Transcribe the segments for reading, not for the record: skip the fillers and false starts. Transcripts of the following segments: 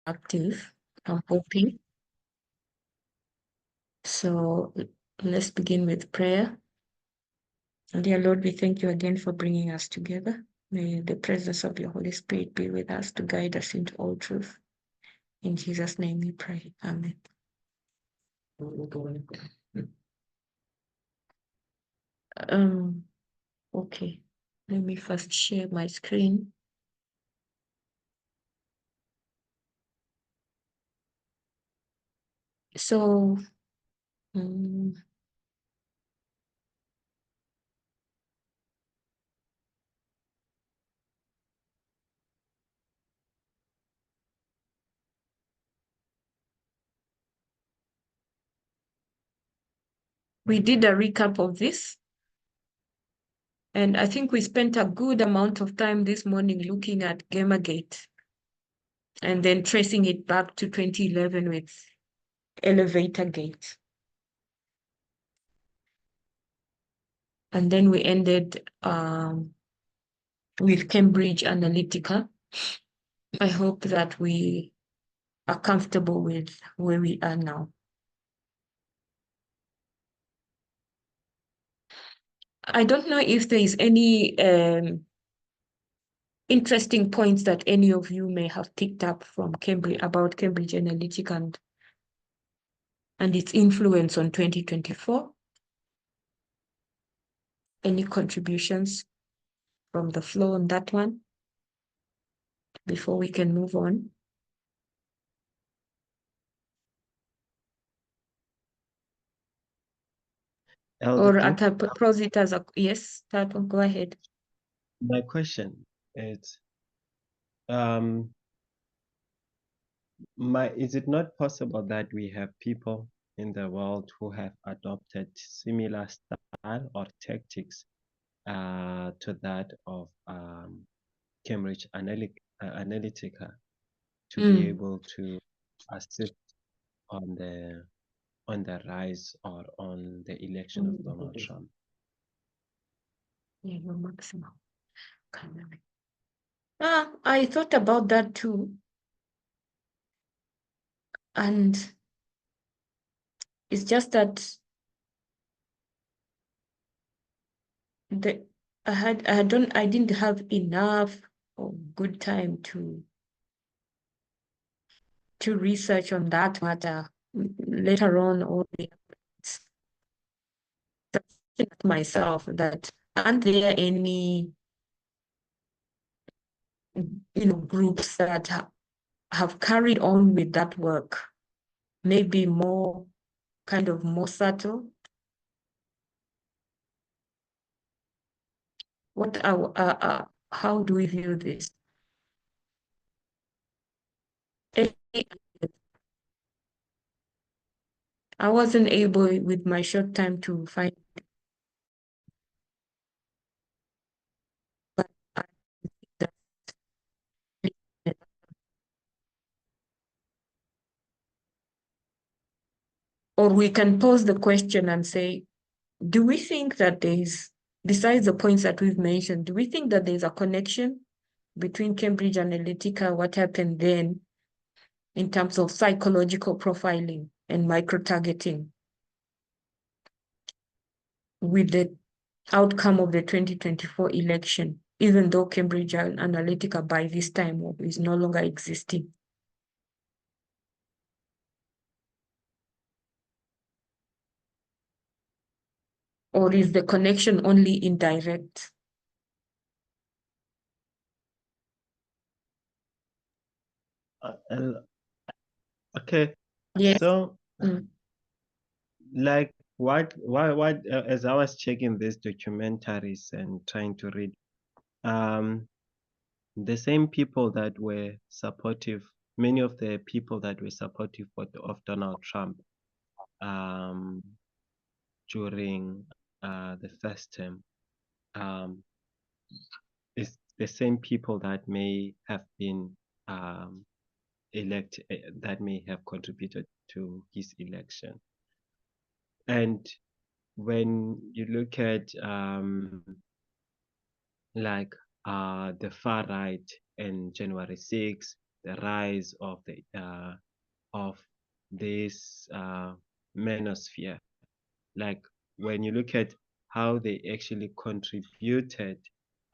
active, I'm hoping. So let's begin with prayer. Dear Lord, we thank you again for bringing us together. May the presence of your Holy Spirit be with us to guide us into all truth. In Jesus' name we pray. Amen. Okay. Let me first share my screen. So, we did a recap of this. And I think we spent a good amount of time this morning looking at Gamergate and then tracing it back to 2011 with Elevator Gate. And then we ended with Cambridge Analytica. I hope that we are comfortable with where we are now. I don't know if there is any interesting points that any of you may have picked up from Cambridge about Cambridge Analytica and its influence on 2024. Any contributions from the floor on that one before we can move on? Or at a prosit as a yes, Tato, go ahead. My question is, is it not possible that we have people in the world who have adopted similar style or tactics to that of Cambridge Analytica to be able to assist on the rise or on the election of Donald Trump? Yeah, maximum. I thought about that too. And it's just that I didn't have enough or good time to research on that matter later on, or myself that aren't there any groups that have carried on with that work, maybe more subtle. How do we view this? I wasn't able with my short time to find, but or we can pose the question and say, do we think that besides the points that we've mentioned, do we think that there's a connection between Cambridge Analytica, what happened then in terms of psychological profiling and micro-targeting with the outcome of the 2024 election, even though Cambridge Analytica by this time is no longer existing? Or is the connection only indirect? Okay. Yes. So, like, what as I was checking these documentaries and trying to read, the same people that were supportive, many of the people that were supportive of Donald Trump during the first term, is the same people that may have been elected, that may have contributed to his election. And when you look at like the far right and January 6th, the rise of this manosphere. Like when you look at how they actually contributed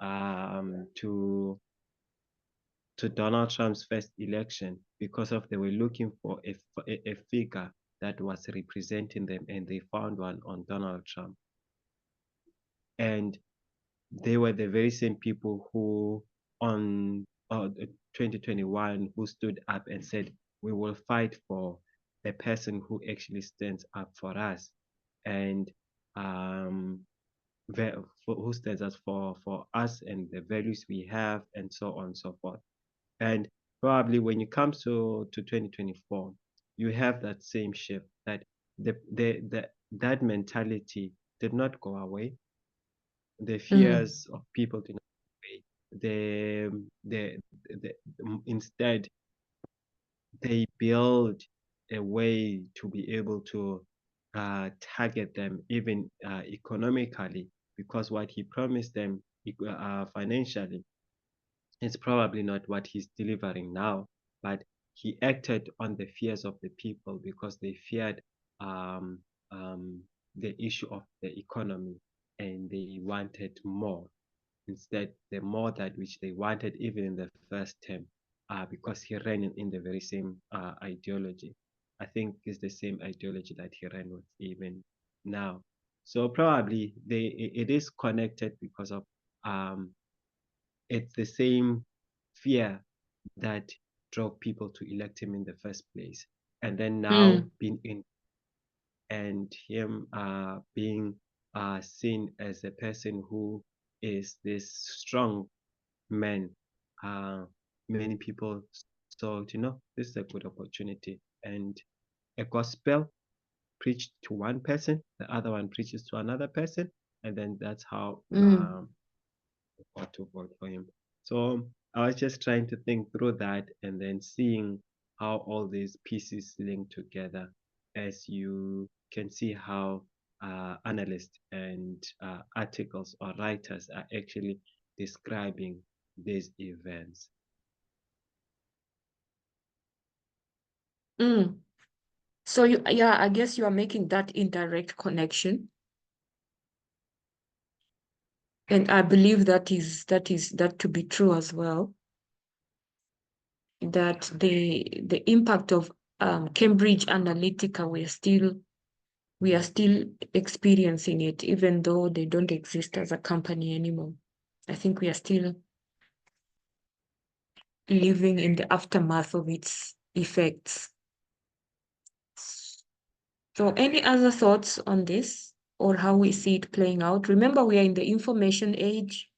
to Donald Trump's first election, because of they were looking for a figure that was representing them, and they found one on Donald Trump. And they were the very same people who on 2021 who stood up and said, we will fight for a person who actually stands up for us, and who stands up for us and the values we have, and so on and so forth. And probably when it comes to 2024, you have that same shift, that that mentality did not go away. The fears of people did not go away. Instead, they build a way to be able to target them even economically, because what he promised them financially, it's probably not what he's delivering now, but he acted on the fears of the people because they feared um, the issue of the economy, and they wanted more. Instead, the more that which they wanted, even in the first term, because he ran in the very same ideology. I think it's the same ideology that he ran with even now. So probably it is connected because of it's the same fear that drove people to elect him in the first place. And then now being in, and him being seen as a person who is this strong man, many people thought, this is a good opportunity. And a gospel preached to one person, the other one preaches to another person, and then that's how or to vote for him. So I was just trying to think through that, and then seeing how all these pieces link together, as you can see how analysts and articles or writers are actually describing these events. So yeah, I guess you are making that indirect connection. And I believe that to be true as well, that the impact of Cambridge Analytica, we are still experiencing it, even though they don't exist as a company anymore. I think we are still living in the aftermath of its effects. So any other thoughts on this, or how we see it playing out? Remember, we are in the information age,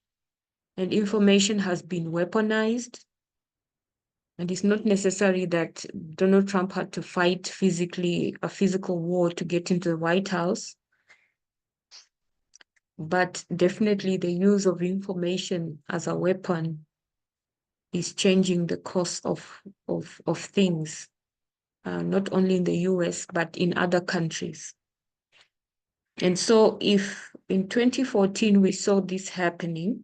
and information has been weaponized. And it's not necessary that Donald Trump had to fight a physical war to get into the White House. But definitely the use of information as a weapon is changing the course of things, not only in the US, but in other countries. And so if in 2014 we saw this happening,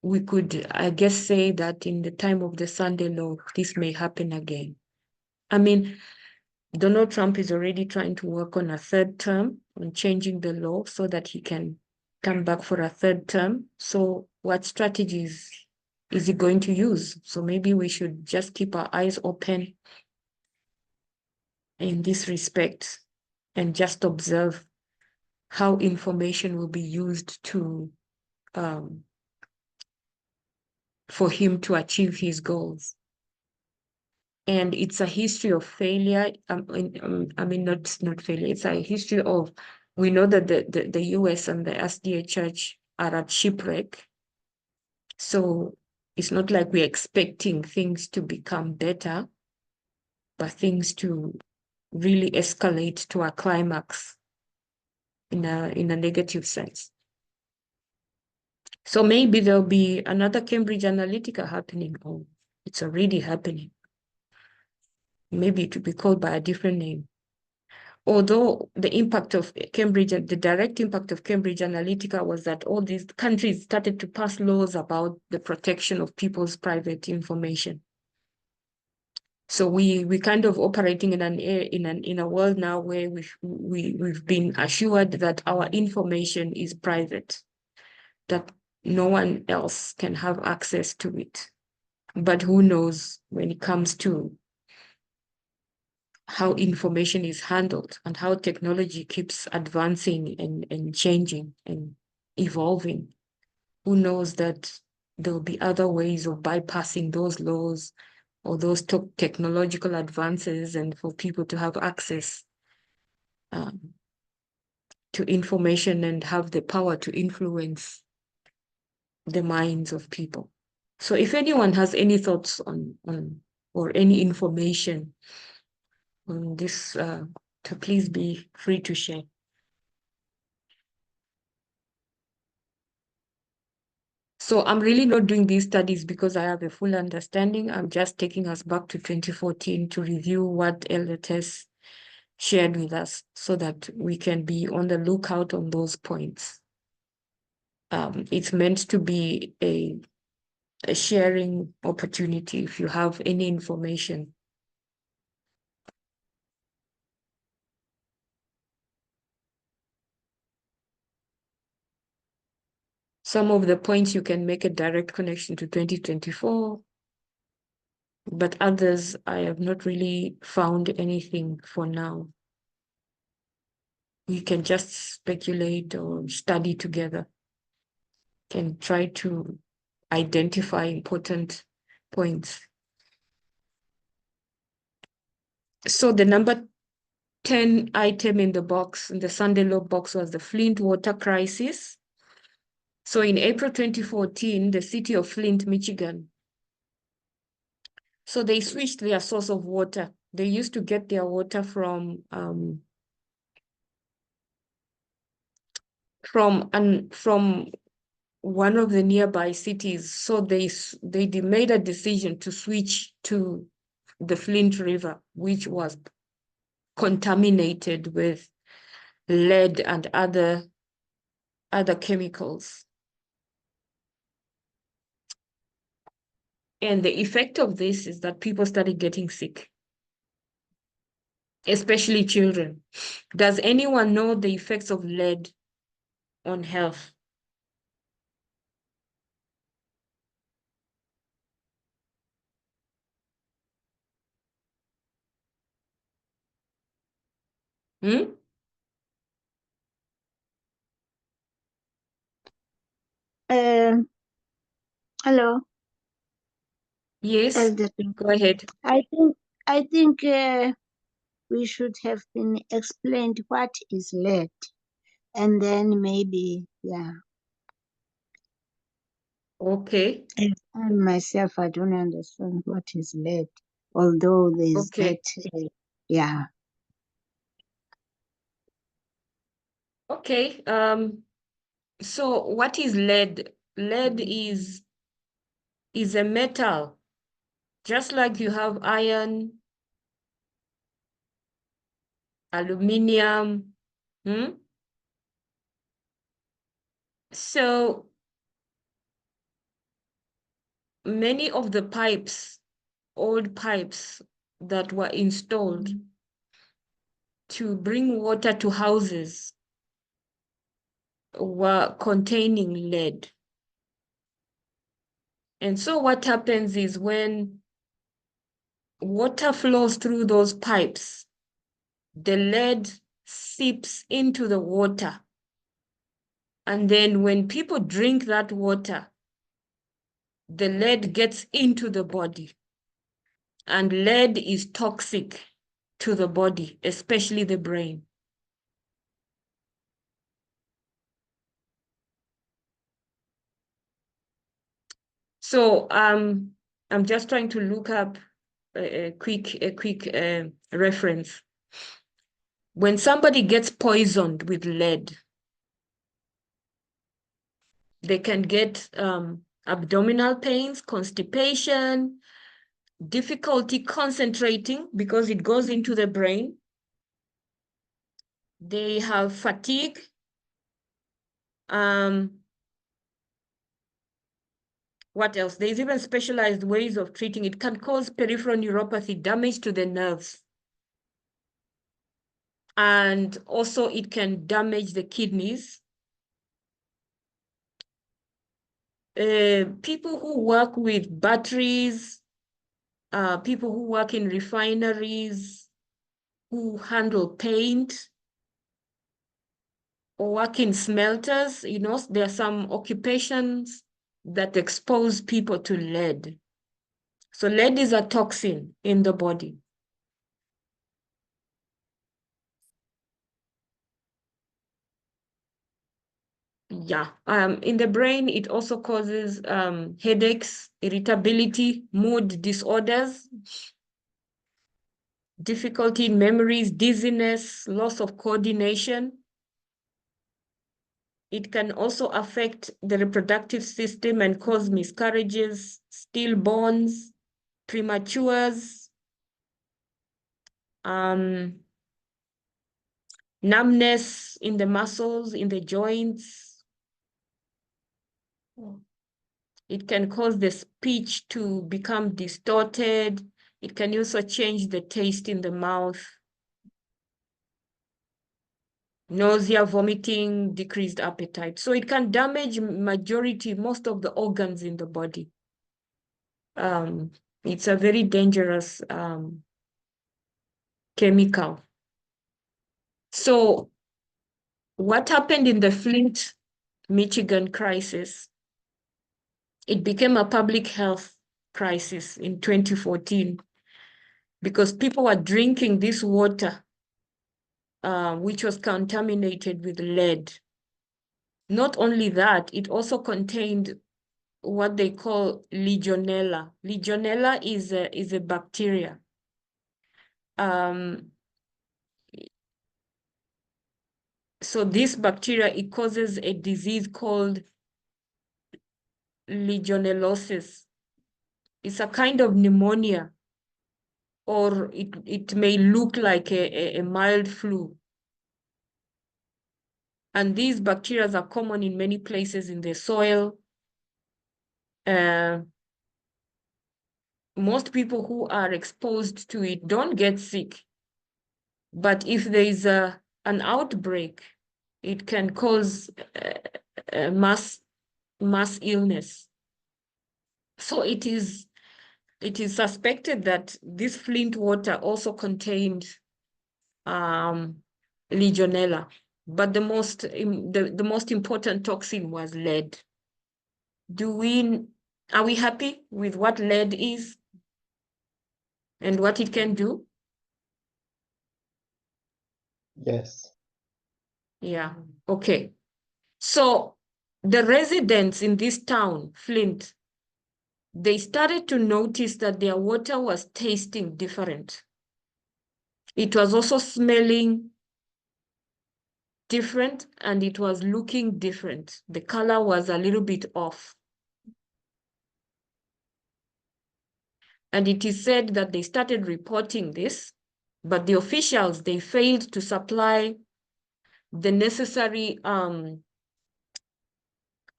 we could, I guess, say that in the time of the Sunday law, this may happen again. I mean, Donald Trump is already trying to work on a third term, on changing the law so that he can come back for a third term. So what strategies is he going to use? So maybe we should just keep our eyes open in this respect and just observe how information will be used to for him to achieve his goals. And it's a history of failure. Not failure. It's a history of, we know that the US and the SDA Church are at shipwreck. So it's not like we're expecting things to become better, but things to really escalate to a climax in a negative sense. So maybe there'll be another Cambridge Analytica happening, or it's already happening. Maybe it will be called by a different name. Although the impact of Cambridge, the direct impact of Cambridge Analytica was that all these countries started to pass laws about the protection of people's private information. So we kind of operating in a world now where we've been assured that our information is private, that no one else can have access to it. But who knows when it comes to how information is handled and how technology keeps advancing and changing and evolving. Who knows that there'll be other ways of bypassing those laws or those technological advances and for people to have access to information and have the power to influence the minds of people. So if anyone has any thoughts on or any information on this, to please be free to share. So I'm really not doing these studies because I have a full understanding. I'm just taking us back to 2014 to review what LTS shared with us so that we can be on the lookout on those points. It's meant to be a sharing opportunity if you have any information. Some of the points you can make a direct connection to 2024, but others I have not really found anything for now. We can just speculate or study together, can try to identify important points. So the number 10 item in the box, in the Sunday law box, was the Flint water crisis. So in April 2014, the city of Flint, Michigan, so they switched their source of water. They used to get their water from one of the nearby cities. So they made a decision to switch to the Flint River, which was contaminated with lead and other chemicals. And the effect of this is that people started getting sick, especially children. Does anyone know the effects of lead on health? Hmm? Hello, Yes, Elder. go ahead. I think we should have been explained what is lead, and then maybe Okay, I myself I don't understand what is lead, although there's okay, yeah. okay. So what is lead? Lead is a metal, just like you have iron, aluminium. Hmm? So many of the pipes, old pipes that were installed to bring water to houses were containing lead. And so what happens is when water flows through those pipes, the lead seeps into the water. And then when people drink that water, the lead gets into the body. And lead is toxic to the body, especially the brain. So I'm just trying to look up a quick reference. When somebody gets poisoned with lead, they can get abdominal pains, constipation, difficulty concentrating because it goes into the brain. They have fatigue. What What else? There's even specialized ways of treating it. It can cause peripheral neuropathy, damage to the nerves. And also it can damage the kidneys. People who work with batteries, people who work in refineries, who handle paint, or work in smelters, you know, there are some occupations that expose people to lead. So lead is a toxin in the body. Yeah, in the brain, it also causes headaches, irritability, mood disorders, difficulty in memories, dizziness, loss of coordination. It can also affect the reproductive system and cause miscarriages, stillborns, prematures, numbness in the muscles, in the joints. It can cause the speech to become distorted. It can also change the taste in the mouth. Nausea, vomiting, decreased appetite. So it can damage most of the organs in the body. It's a very dangerous chemical. So what happened in the Flint, Michigan crisis? It became a public health crisis in 2014 because people were drinking this water, which was contaminated with lead. Not only that, it also contained what they call Legionella. Legionella is a bacteria. So this bacteria, it causes a disease called legionellosis. It's a kind of pneumonia, or it may look like a mild flu. And these bacteria are common in many places in the soil. Most people who are exposed to it don't get sick. But if there is an outbreak, it can cause mass illness. So it is suspected that this Flint water also contained Legionella, but the most important toxin was lead. Are we happy with what lead is and what it can do? Yes. Yeah, okay. So the residents in this town, Flint, they started to notice that their water was tasting different. It was also smelling different and it was looking different. The color was a little bit off. And it is said that they started reporting this, but the officials, they failed to supply the necessary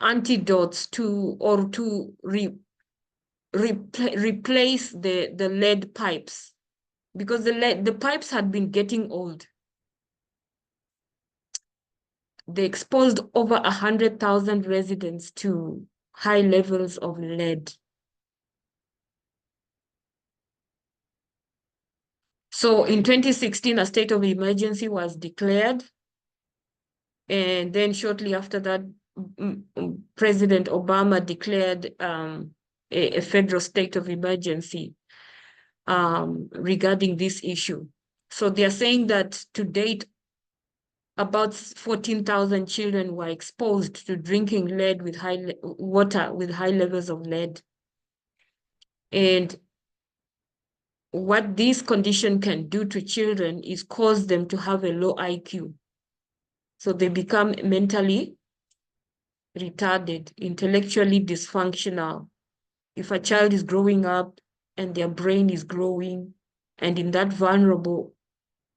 antidotes to replace the lead pipes, because the pipes had been getting old. They exposed over 100,000 residents to high levels of lead. So in 2016, a state of emergency was declared. And then shortly after that, President Obama declared a federal state of emergency regarding this issue. So they're saying that to date, about 14,000 children were exposed to drinking lead with water with high levels of lead. And what this condition can do to children is cause them to have a low IQ. So they become mentally retarded, intellectually dysfunctional. If a child is growing up and their brain is growing, and in that vulnerable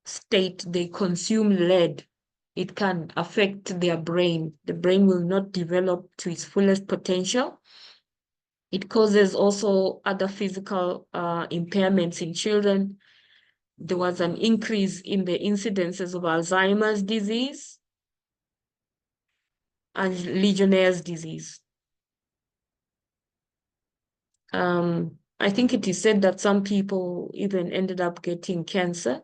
state, they consume lead, it can affect their brain. The brain will not develop to its fullest potential. It causes also other physical impairments in children. There was an increase in the incidences of Alzheimer's disease and Legionnaire's disease. I think it is said that some people even ended up getting cancer.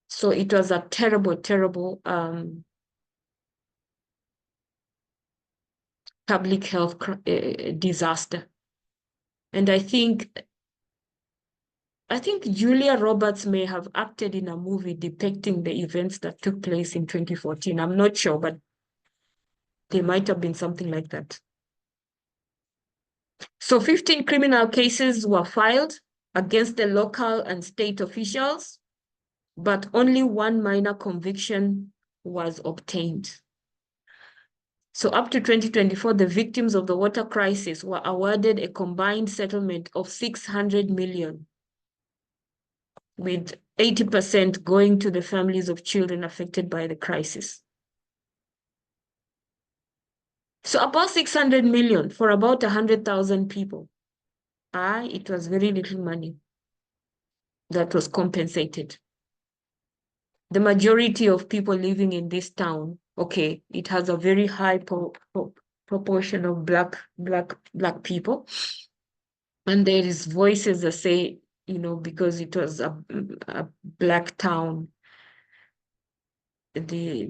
So it was a terrible, terrible public health disaster. And I think Julia Roberts may have acted in a movie depicting the events that took place in 2014. I'm not sure, but there might have been something like that. So 15 criminal cases were filed against the local and state officials, but only one minor conviction was obtained. So up to 2024, the victims of the water crisis were awarded a combined settlement of 600 million, with 80% going to the families of children affected by the crisis. So about 600 million for about 100,000 people. It was very little money that was compensated. The majority of people living in this town, okay, it has a very high proportion of black people. And there is voices that say, because it was a black town, the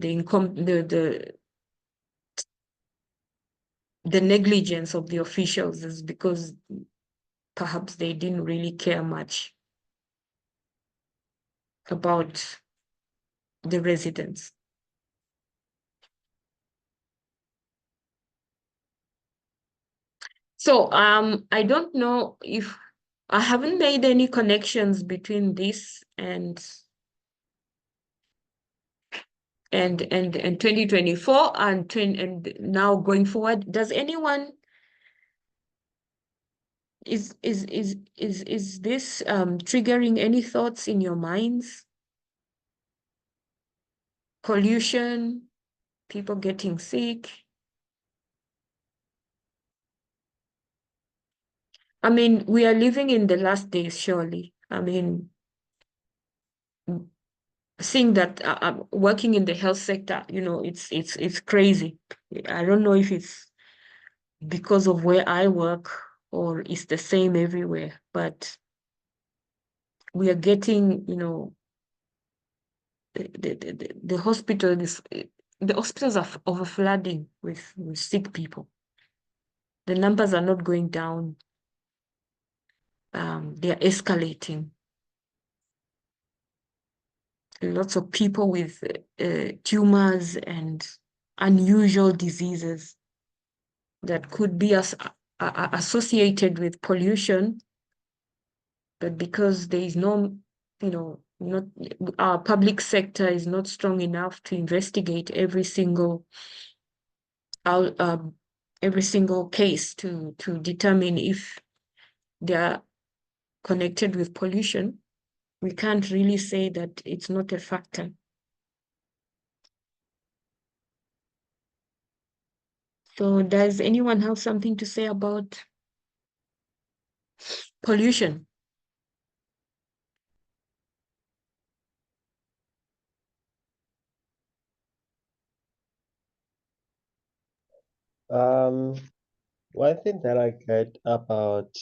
negligence of the officials is because perhaps they didn't really care much about the residents. So I don't know if I haven't made any connections between this and 2024 and now going forward. Does anyone is this triggering any thoughts in your minds? Pollution, people getting sick. I mean, we are living in the last days, surely. I mean, seeing that I'm working in the health sector, it's crazy. I don't know if it's because of where I work or it's the same everywhere, but we are getting, the hospitals are overflooding with sick people. The numbers are not going down. They are escalating. Lots of people with tumors and unusual diseases that could be associated with pollution, but because there is no, not our public sector is not strong enough to investigate every single case to determine if they are connected with pollution, we can't really say that it's not a factor. So does anyone have something to say about pollution? One thing that I get about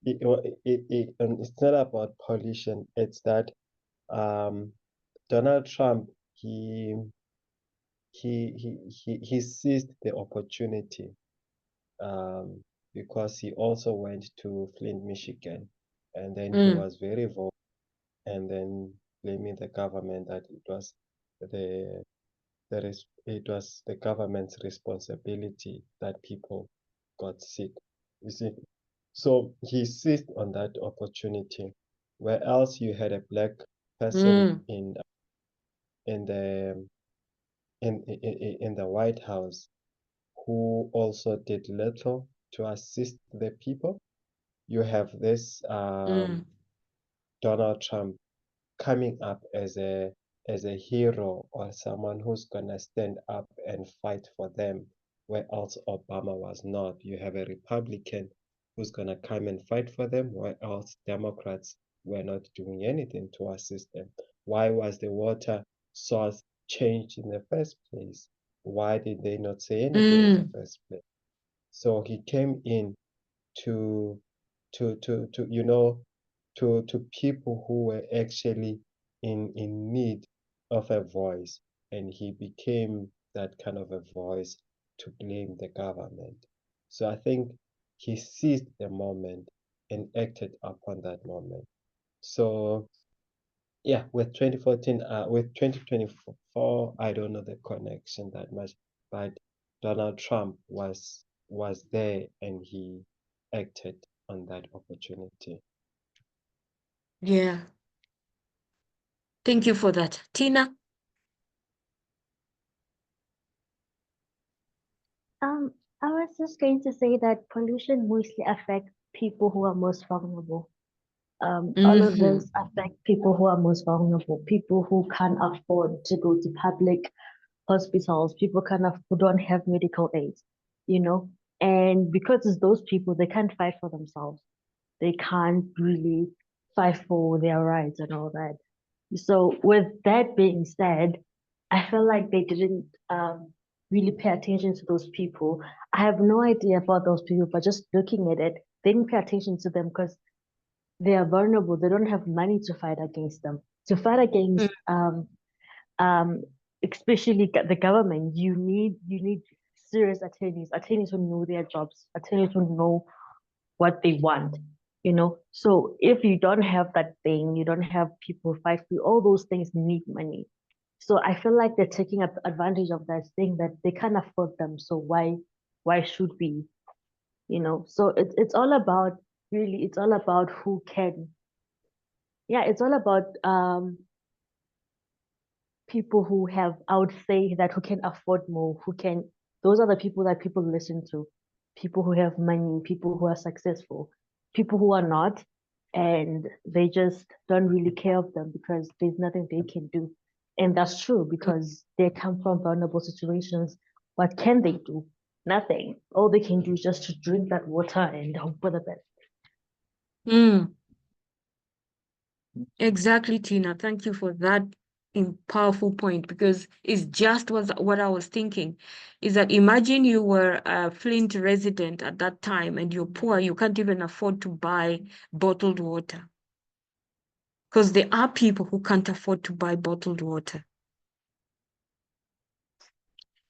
it's not about pollution. It's that Donald Trump he seized the opportunity because he also went to Flint, Michigan, and then he was very vocal and then blaming the government that the it was the government's responsibility that people got sick. You see, so he seized on that opportunity. Where else you had a black person in the in the White House who also did little to assist the people. You have this Donald Trump coming up as a hero or someone who's gonna stand up and fight for them where else Obama was not. You have a Republican who's going to come and fight for them, where else Democrats were not doing anything to assist them. Why was the water source changed in the first place? Why did they not say anything in the first place? So he came in to you know, to people who were actually in need of a voice, and he became that kind of a voice to blame the government. So I think he seized the moment and acted upon that moment. So yeah, with 2014, with 2024, I don't know the connection that much, but Donald Trump was there and he acted on that opportunity. Yeah. Thank you for that. Tina? I was just going to say that pollution mostly affects people who are most vulnerable. All of Mm-hmm. this affect people who are most vulnerable, people who can't afford to go to public hospitals, people who don't have medical aid, you know. And because it's those people, they can't fight for themselves. They can't really fight for their rights and all that. So with that being said, I feel like they didn't really pay attention to those people. I have no idea about those people, but just looking at it, they didn't pay attention to them because they are vulnerable. They don't have money to fight against them. To fight against um especially the government, you need serious attorneys who know their jobs, attorneys who know what they want, you know. So if you don't have that thing, you don't have people fight for you, all those things need money. So I feel like they're taking advantage of that thing that they can't afford them. So why should we? You know, so it's all about really, it's all about who can. Yeah, it's all about people who have, I would say that who can afford more, who can, those are the people that people listen to. People who have money, people who are successful, people who are not, and they just don't really care of them because there's nothing they can do. And that's true because they come from vulnerable situations. What can they do? Nothing. All they can do is just to drink that water and hope for the best. Mm. Exactly, Tina. Thank you for that powerful point because it's just what I was thinking is that imagine you were a Flint resident at that time and you're poor, you can't even afford to buy bottled water because there are people who can't afford to buy bottled water.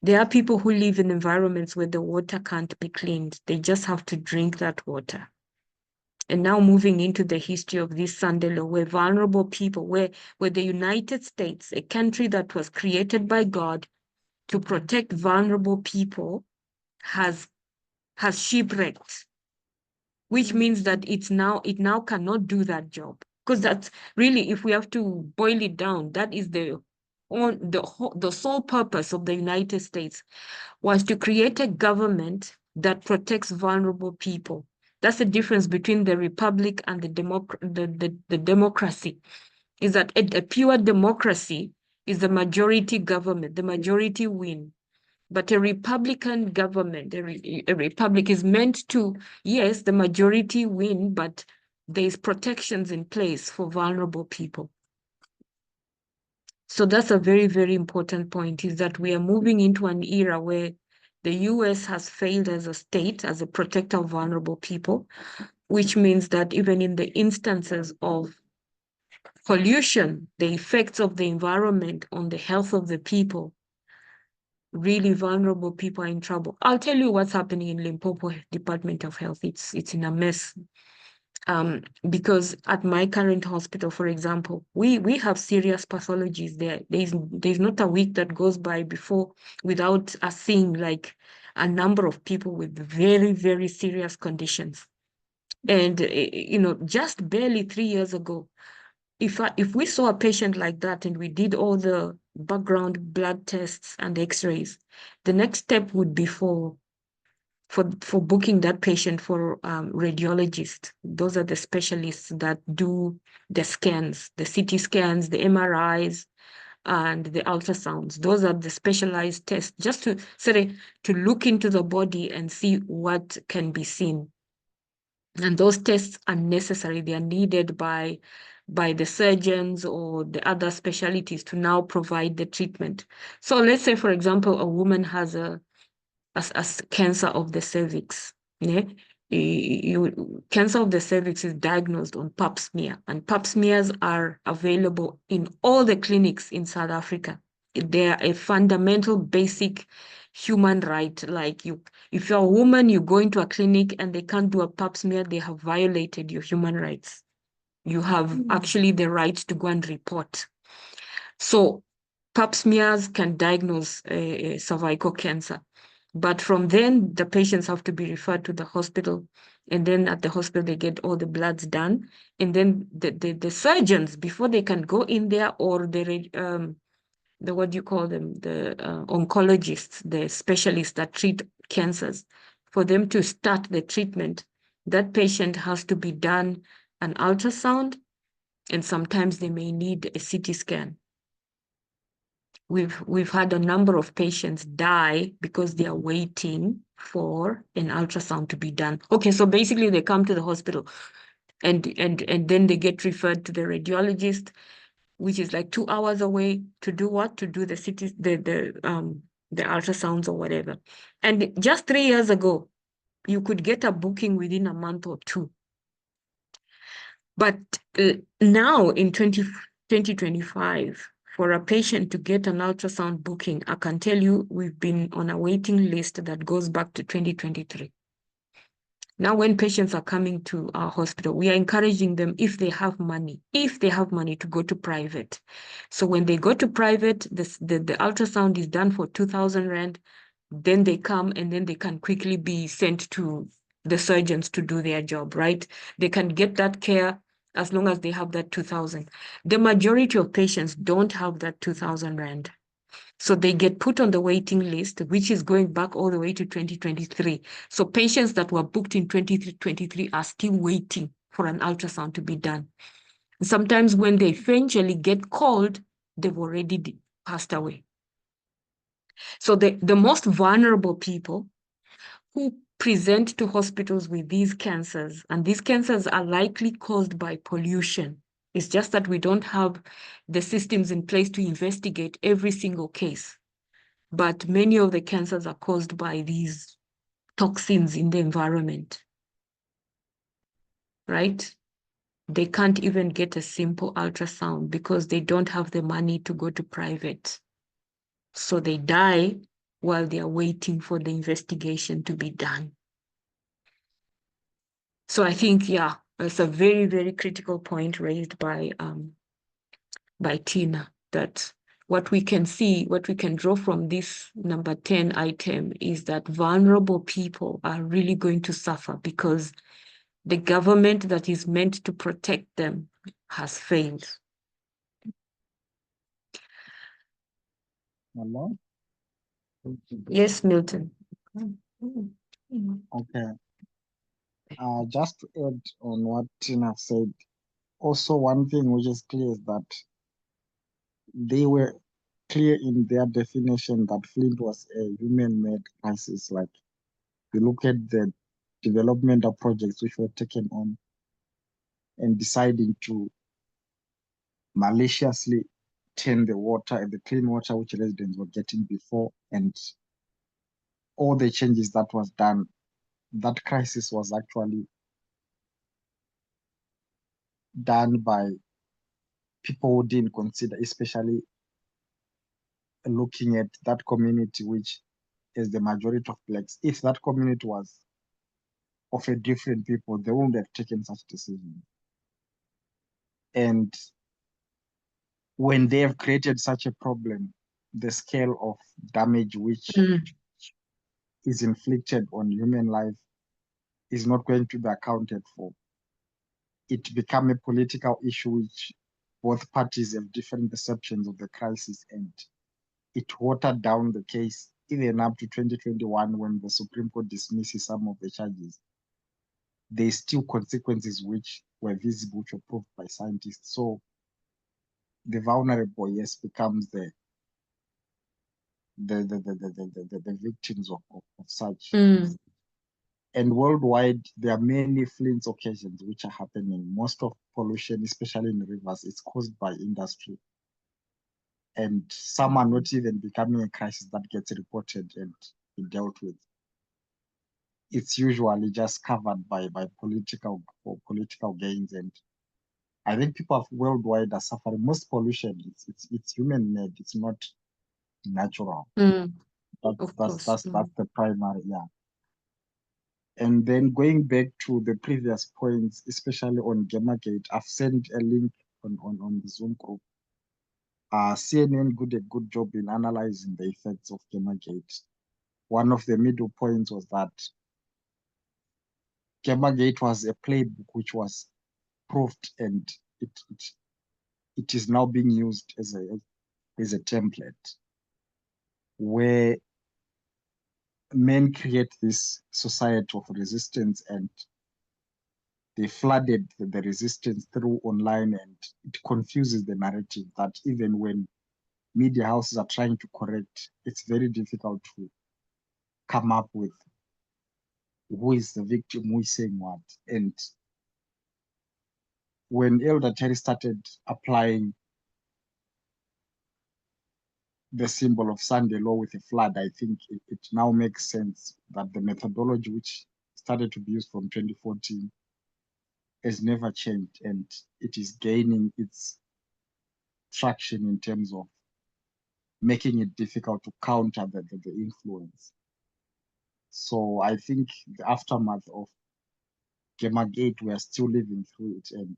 There are people who live in environments where the water can't be cleaned. They just have to drink that water. And now moving into the history of this Sunday law, where vulnerable people, where the United States, a country that was created by God to protect vulnerable people, has shipwrecked, which means that it now cannot do that job. Because that's really, if we have to boil it down, that is the sole purpose of the United States was to create a government that protects vulnerable people. That's the difference between the republic and the democracy, is that a pure democracy is the majority government, the majority win. But a Republican government, a republic is meant to, yes, the majority win, but there's protections in place for vulnerable people. So that's a very, very important point, is that we are moving into an era where the US has failed as a state, as a protector of vulnerable people, which means that even in the instances of pollution, the effects of the environment on the health of the people, really vulnerable people are in trouble. I'll tell you what's happening in Limpopo Department of Health. It's in a mess. Because at my current hospital, for example, we have serious pathologies there. There's not a week that goes by before without us seeing like a number of people with very, very serious conditions. And just barely 3 years ago, if we saw a patient like that and we did all the background blood tests and x-rays, the next step would be for booking that patient for radiologists. Those are the specialists that do the scans, the CT scans, the MRIs, and the ultrasounds. Those are the specialized tests, just to say, to look into the body and see what can be seen. And those tests are necessary. They are needed by the surgeons or the other specialties to now provide the treatment. So let's say, for example, a woman has a cancer of the cervix. Yeah? Cancer of the cervix is diagnosed on pap smear, and pap smears are available in all the clinics in South Africa. They are a fundamental, basic human right. Like if you're a woman, you go into a clinic and they can't do a pap smear, they have violated your human rights. You have actually the right to go and report. So pap smears can diagnose cervical cancer. But from then, the patients have to be referred to the hospital. And then at the hospital, they get all the bloods done. And then the surgeons, before they can go in there, or the what do you call them? The oncologists, the specialists that treat cancers, for them to start the treatment, that patient has to be done an ultrasound, and sometimes they may need a CT scan. We've had a number of patients die because they are waiting for an ultrasound to be done. Okay, so basically they come to the hospital and then they get referred to the radiologist, which is like 2 hours away, to do what? To do the CT, the ultrasounds or whatever. And just 3 years ago, you could get a booking within a month or two. But now in 2025, for a patient to get an ultrasound booking, I can tell you we've been on a waiting list that goes back to 2023. Now, when patients are coming to our hospital, we are encouraging them, if they have money, to go to private. So when they go to private, the ultrasound is done for 2,000 Rand. Then they come and then they can quickly be sent to the surgeons to do their job, right? They can get that care as long as they have that 2,000. The majority of patients don't have that 2,000 Rand. So they get put on the waiting list, which is going back all the way to 2023. So patients that were booked in 2023 are still waiting for an ultrasound to be done. Sometimes when they eventually get called, they've already passed away. So the most vulnerable people who present to hospitals with these cancers, and these cancers are likely caused by pollution. It's just that we don't have the systems in place to investigate every single case. But many of the cancers are caused by these toxins in the environment, right? They can't even get a simple ultrasound because they don't have the money to go to private. So they die while they are waiting for the investigation to be done. So I think, yeah, it's a very, very critical point raised by Tina, that what we can see, what we can draw from this number 10 item is that vulnerable people are really going to suffer because the government that is meant to protect them has failed. Hello? Yes, Milton. Okay. Just to add on what Tina said, also one thing which is clear is that they were clear in their definition that Flint was a human-made crisis. Like, you look at the development of projects which were taken on and deciding to maliciously turn the water and the clean water which residents were getting before, and all the changes that was done, that crisis was actually done by people who didn't consider, especially looking at that community which is the majority of blacks. If that community was of a different people, they wouldn't have taken such decisions. And when they have created such a problem, the scale of damage which is inflicted on human life is not going to be accounted for. It became a political issue which both parties have different perceptions of the crisis, and it watered down the case even up to 2021 when the Supreme Court dismisses some of the charges. There's still consequences which were visible, which were proved by scientists. So the vulnerable, yes, becomes the victims of such. And worldwide, there are many flint occasions which are happening. Most of pollution, especially in rivers, is caused by industry. And some are not even becoming a crisis that gets reported and dealt with. It's usually just covered by political gains. And I think people worldwide are suffering. Most pollution, it's human made. It's not natural. Of course. That's the primary, yeah. And then going back to the previous points, especially on Gamergate, I've sent a link on the Zoom group. CNN did a good job in analyzing the effects of Gamergate. One of the middle points was that Gamergate was a playbook which was proved, and it is now being used as a template where men create this society of resistance, and they flooded the resistance through online, and it confuses the narrative that even when media houses are trying to correct, it's very difficult to come up with who is the victim, who is saying what. And when Elder Terry started applying the symbol of Sunday law with a flood, I think it now makes sense that the methodology which started to be used from 2014 has never changed, and it is gaining its traction in terms of making it difficult to counter the influence. So I think the aftermath of Gamergate, we are still living through it, and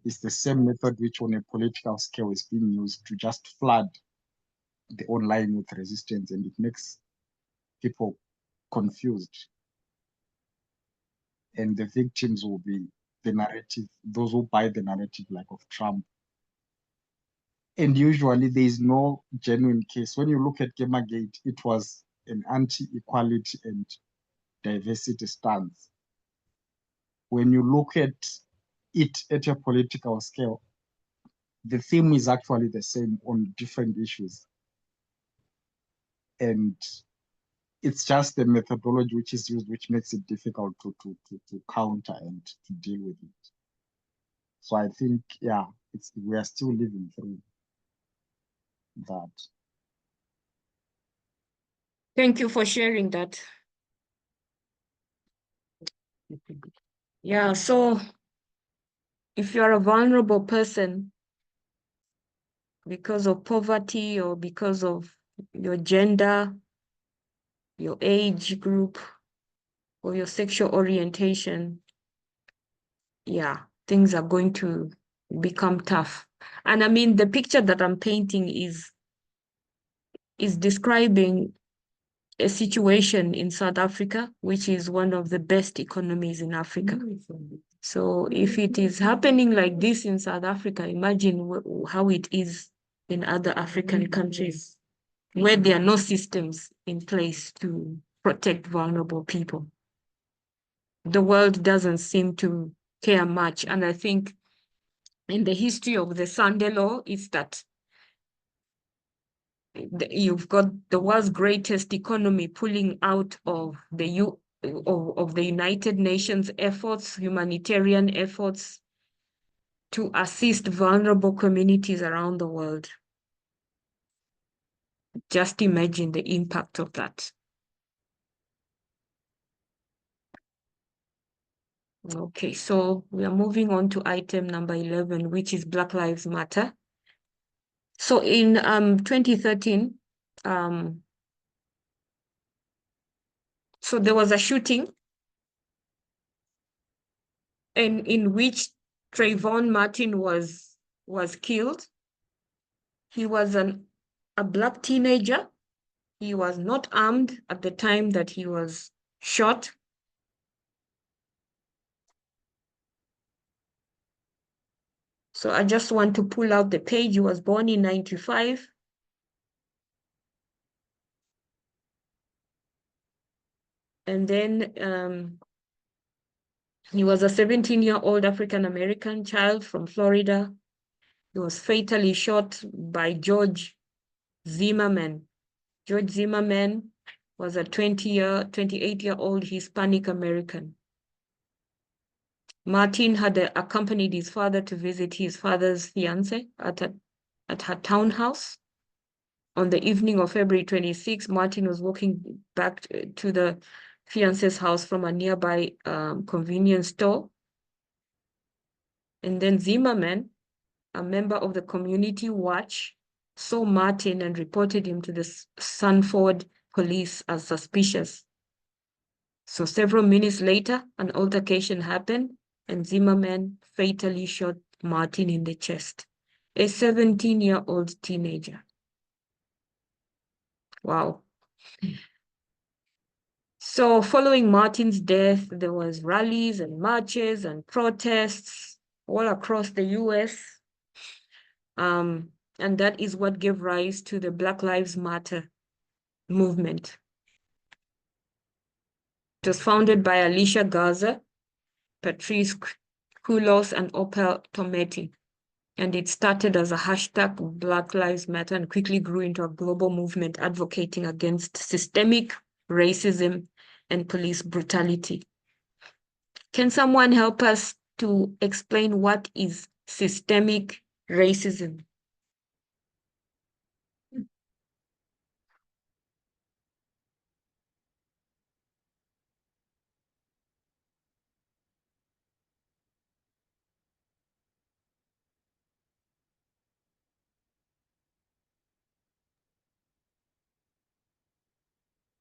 it's the same method which on a political scale is being used to just flood the online with resistance, and it makes people confused. And the victims will be the narrative, those who buy the narrative like of Trump. And usually there is no genuine case. When you look at Gamergate, it was an anti-equality and diversity stance. When you look at it at a political scale, the theme is actually the same on different issues. And it's just the methodology which is used which makes it difficult to counter and to deal with it. So I think, yeah, we are still living through that. Thank you for sharing that. Yeah, so if you're a vulnerable person because of poverty or because of your gender, your age group, or your sexual orientation, yeah, things are going to become tough. And I mean, the picture that I'm painting is describing a situation in South Africa, which is one of the best economies in Africa. So if it is happening like this in South Africa, imagine how it is in other African countries where there are no systems in place to protect vulnerable people. The world doesn't seem to care much. And I think in the history of the Sunday law is that you've got the world's greatest economy pulling out of the United Nations efforts, humanitarian efforts to assist vulnerable communities around the world. Just imagine the impact of that. Okay, so we are moving on to item number 11, which is Black Lives Matter. So in 2013, so there was a shooting in which Trayvon Martin was killed. He was a Black teenager. He was not armed at the time that he was shot. So I just want to pull out the page. He was born in 1995. And then he was a 17-year-old African-American child from Florida. He was fatally shot by George Zimmerman. George Zimmerman was a 28-year-old Hispanic American. Martin had accompanied his father to visit his father's fiancée at her townhouse. On the evening of February 26, Martin was walking back to the fiancé's house from a nearby convenience store. And then Zimmerman, a member of the community watch, saw Martin and reported him to the Sanford police as suspicious. So several minutes later, an altercation happened and Zimmerman fatally shot Martin in the chest, a 17-year-old teenager. Wow. So following Martin's death, there was rallies and marches and protests all across the US. And that is what gave rise to the Black Lives Matter movement. It was founded by Alicia Garza, Patrice Kulos, and Opel Tometi. And it started as a hashtag Black Lives Matter and quickly grew into a global movement advocating against systemic racism and police brutality. Can someone help us to explain what is systemic racism?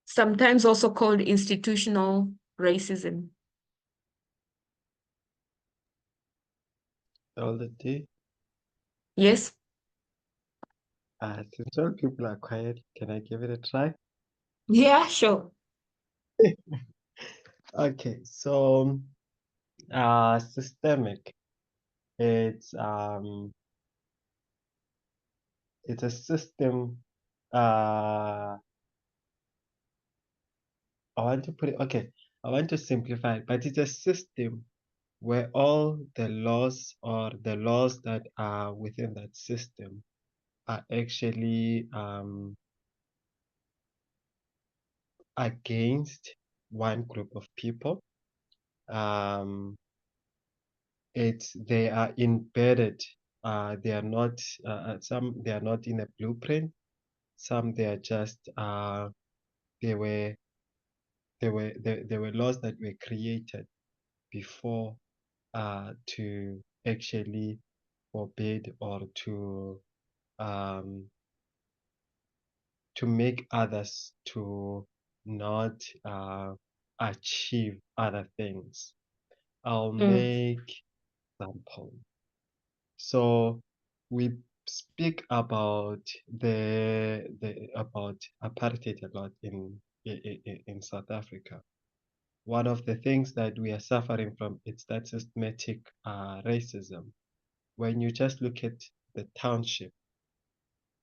Sometimes also called institutional racism. All the day. Yes? Since all people are quiet, can I give it a try? Yeah, sure. Okay, so systemic. It's a system. I want to put it, okay, I want to simplify it, but it's a system where all the laws or the laws that are within that system are actually against one group of people. They are embedded. They are not some. They are not in a blueprint. Some they are just they were there were laws that were created before to actually forbid or to make others to not achieve other things. I'll make example. So we speak about about apartheid a lot in South Africa. One of the things that we are suffering from is that systematic racism. When you just look at the township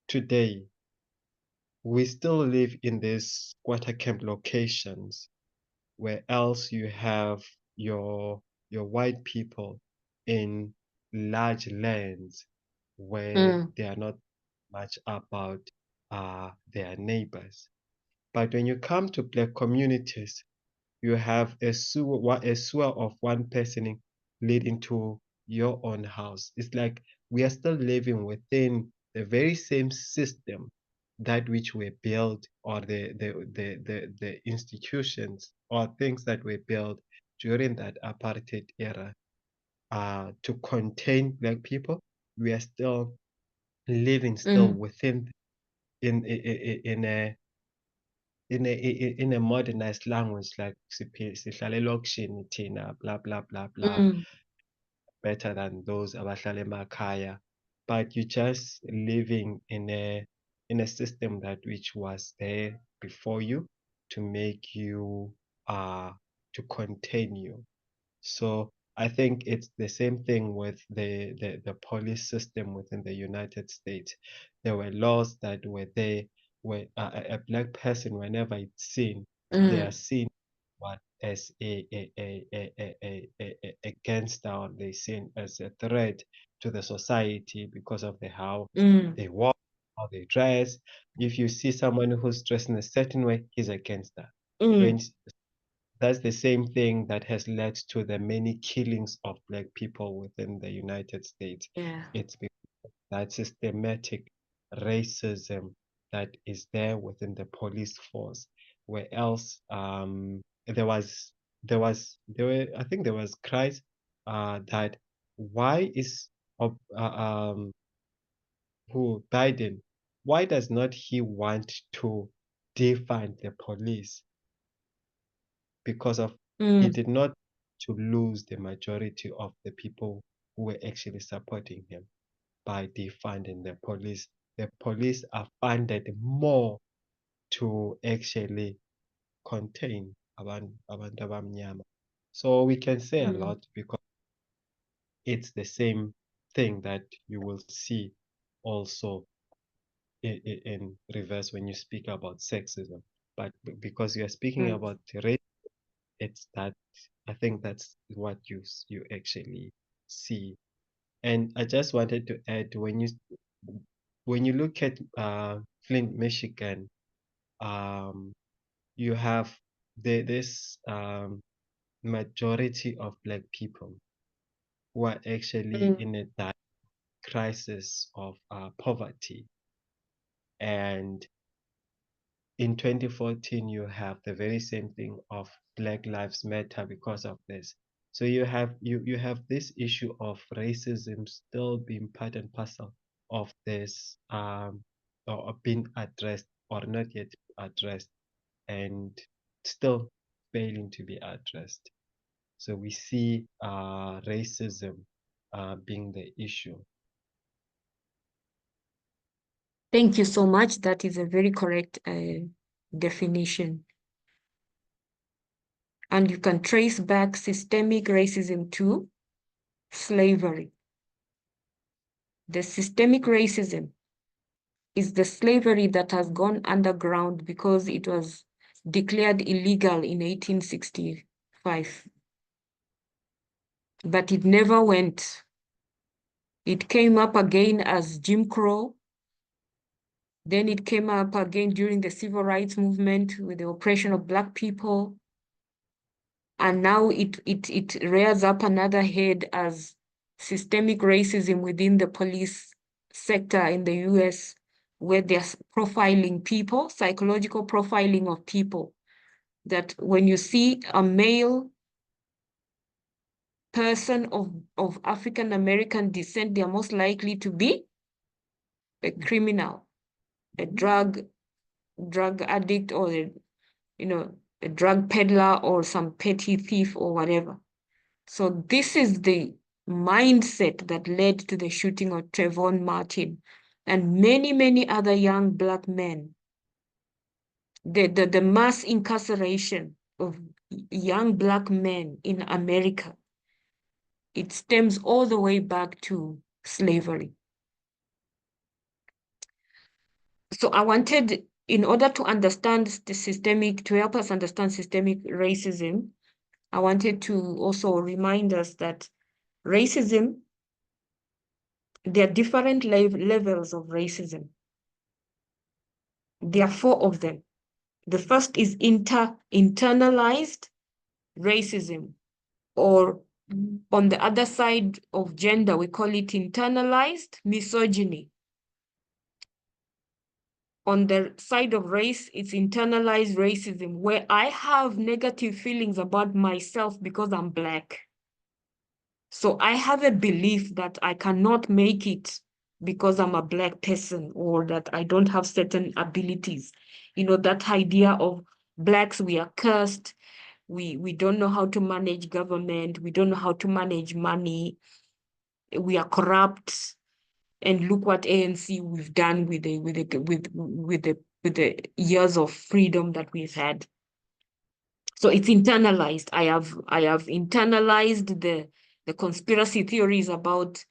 today, we still live in these squatter camp locations where else you have your white people in large lands where they are not much about their neighbors. But when you come to black communities, you have a sewer of one person leading to your own house. It's like we are still living within the very same system that which were built, or the institutions or things that were built during that apartheid era to contain black people. We are still living within in a in a modernized language, like sihlala elokishini thina, blah blah blah blah, better than those abahlala emakhaya. But you just living in a system that which was there before you to make you to contain you. So I think it's the same thing with the police system within the United States. There were laws that were there where a black person, whenever it's seen, they are seen what as a gangster, or they seen as a threat to the society because of how Mm, they walk, how they dress. If you see someone who's dressed in a certain way, he's a gangster. mm, That's the same thing that has led to the many killings of Black people within the United States. yeah. It's because that systematic racism that is there within the police force. Where else there were, I think there was cries that why is who Biden, why does not he want to defund the police? Because of he Mm, did not to lose the majority of the people who were actually supporting him by defunding the police. The police are funded more to actually contain abantu abamnyama. So we can say a mm. lot because it's the same thing that you will see also in reverse when you speak about sexism. But because you are speaking Mm. about race, it's that I think that's what you actually see. And I just wanted to add when you look at Flint, Michigan, um, you have this majority of Black people who are actually Mm. in a dire crisis of poverty. And in 2014, you have the very same thing of Black Lives Matter because of this. So you have this issue of racism still being part and parcel of this or being addressed or not yet addressed and still failing to be addressed. So we see racism being the issue. Thank you so much. That is a very correct definition. And you can trace back systemic racism to slavery. The systemic racism is the slavery that has gone underground because it was declared illegal in 1865. But it never went. It came up again as Jim Crow. Then it came up again during the civil rights movement with the oppression of Black people. And now it rears up another head as systemic racism within the police sector in the US, where they're profiling people, psychological profiling of people. That when you see a male person of African American descent, they're most likely to be a criminal, a drug addict, or a drug peddler or some petty thief or whatever. So this is the mindset that led to the shooting of Trayvon Martin and many, many other young Black men. The mass incarceration of young Black men in America, it stems all the way back to slavery. So I wanted, in order to understand to help us understand systemic racism, I wanted to also remind us that racism, there are different levels of racism. There are 4 of them. The first is internalized racism, or on the other side of gender, we call it internalized misogyny. On the side of race, it's internalized racism, where I have negative feelings about myself because I'm Black. So I have a belief that I cannot make it because I'm a Black person, or that I don't have certain abilities. That idea of Blacks, we are cursed. We don't know how to manage government. We don't know how to manage money. We are corrupt. And look what ANC we've done with the years of freedom that we've had. So it's internalized. I have internalized the conspiracy theories about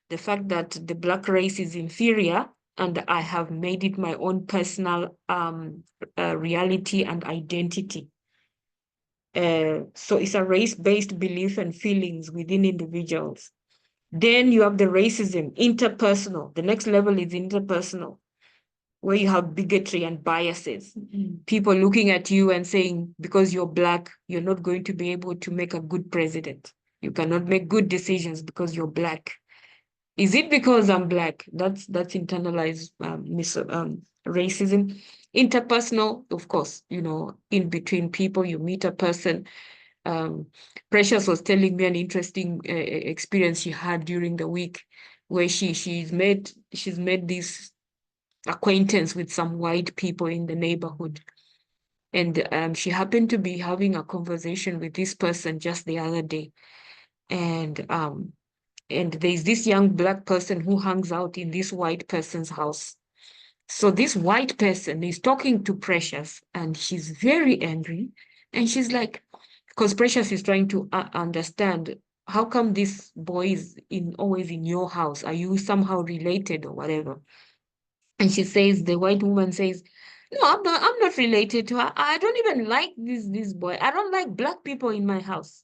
the fact that the Black race is inferior, and I have made it my own personal reality and identity. So it's a race-based belief and feelings within individuals. Then you have the racism, interpersonal. The next level is interpersonal, where you have bigotry and biases. People looking at you and saying, because you're Black, you're not going to be able to make a good president. You cannot make good decisions because you're Black. Is it because I'm Black? That's internalized racism. Interpersonal, of course, in between people, you meet a person. Precious was telling me an interesting experience she had during the week, where she's made this acquaintance with some white people in the neighborhood. And she happened to be having a conversation with this person just the other day. And there's this young Black person who hangs out in this white person's house. So this white person is talking to Precious, and she's very angry. And she's like, because Precious is trying to understand, how come this boy is always in your house? Are you somehow related or whatever? And the white woman says, no, I'm not related to her. I don't even like this boy. I don't like Black people in my house.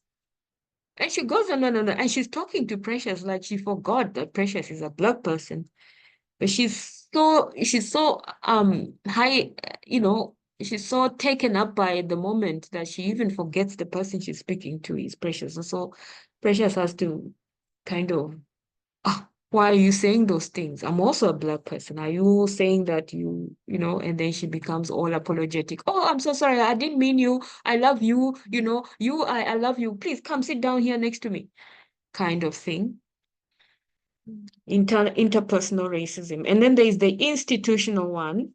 And she goes, no. And she's talking to Precious like she forgot that Precious is a Black person. But she's so high, she's so taken up by the moment that she even forgets the person she's speaking to is Precious. And so Precious has to kind of, why are you saying those things? I'm also a Black person. Are you saying that and then she becomes all apologetic. Oh, I'm so sorry. I didn't mean you. I love you. I love you. Please come sit down here next to me. Kind of thing. Interpersonal racism. And then there's the institutional one,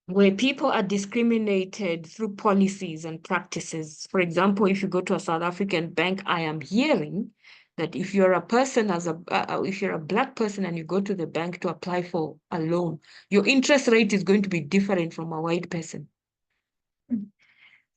where people are discriminated through policies and practices. For example, if you go to a South African bank, I am hearing that if you're a person if you're a Black person and you go to the bank to apply for a loan, your interest rate is going to be different from a white person.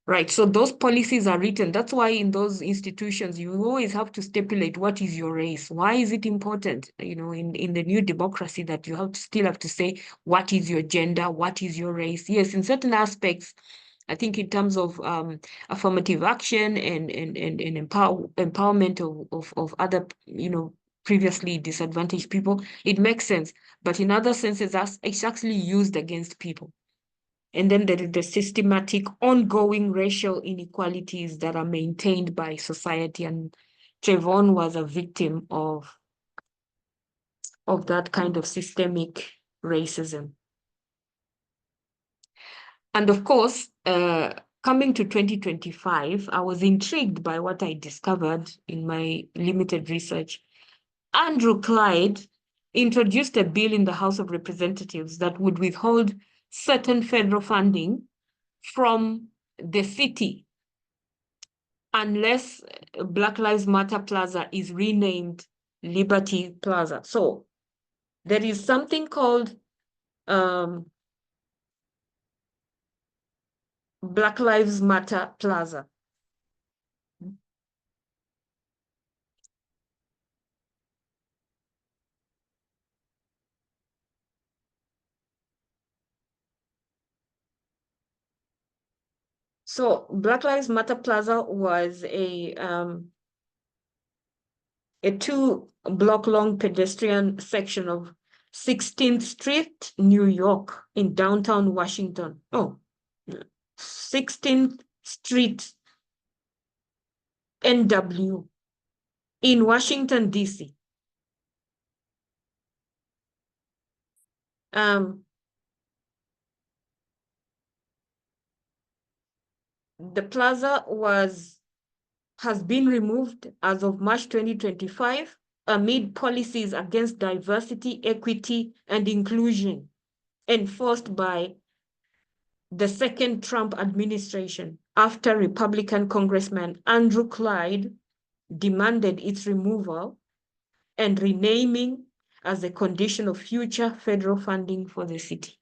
Right, so those policies are written. That's why in those institutions, you always have to stipulate what is your race. Why is it important, in the new democracy, that you still have to say, what is your gender, what is your race? Yes, in certain aspects, I think in terms of affirmative action and empowerment of other, previously disadvantaged people, it makes sense. But in other senses, it's actually used against people. And then there is the systematic ongoing racial inequalities that are maintained by society. And Trayvon was a victim of that kind of systemic racism. And of course, coming to 2025, I was intrigued by what I discovered in my limited research. Andrew Clyde introduced a bill in the House of Representatives that would withhold certain federal funding from the city unless Black Lives Matter Plaza is renamed Liberty Plaza. So there is something called Black Lives Matter Plaza. So Black Lives Matter Plaza was a 2-block long pedestrian section of 16th Street, New York, in downtown Washington. 16th Street, NW, in Washington, D.C. The plaza has been removed as of March 2025 amid policies against diversity, equity, and inclusion enforced by the second Trump administration after Republican Congressman Andrew Clyde demanded its removal and renaming as a condition of future federal funding for the city.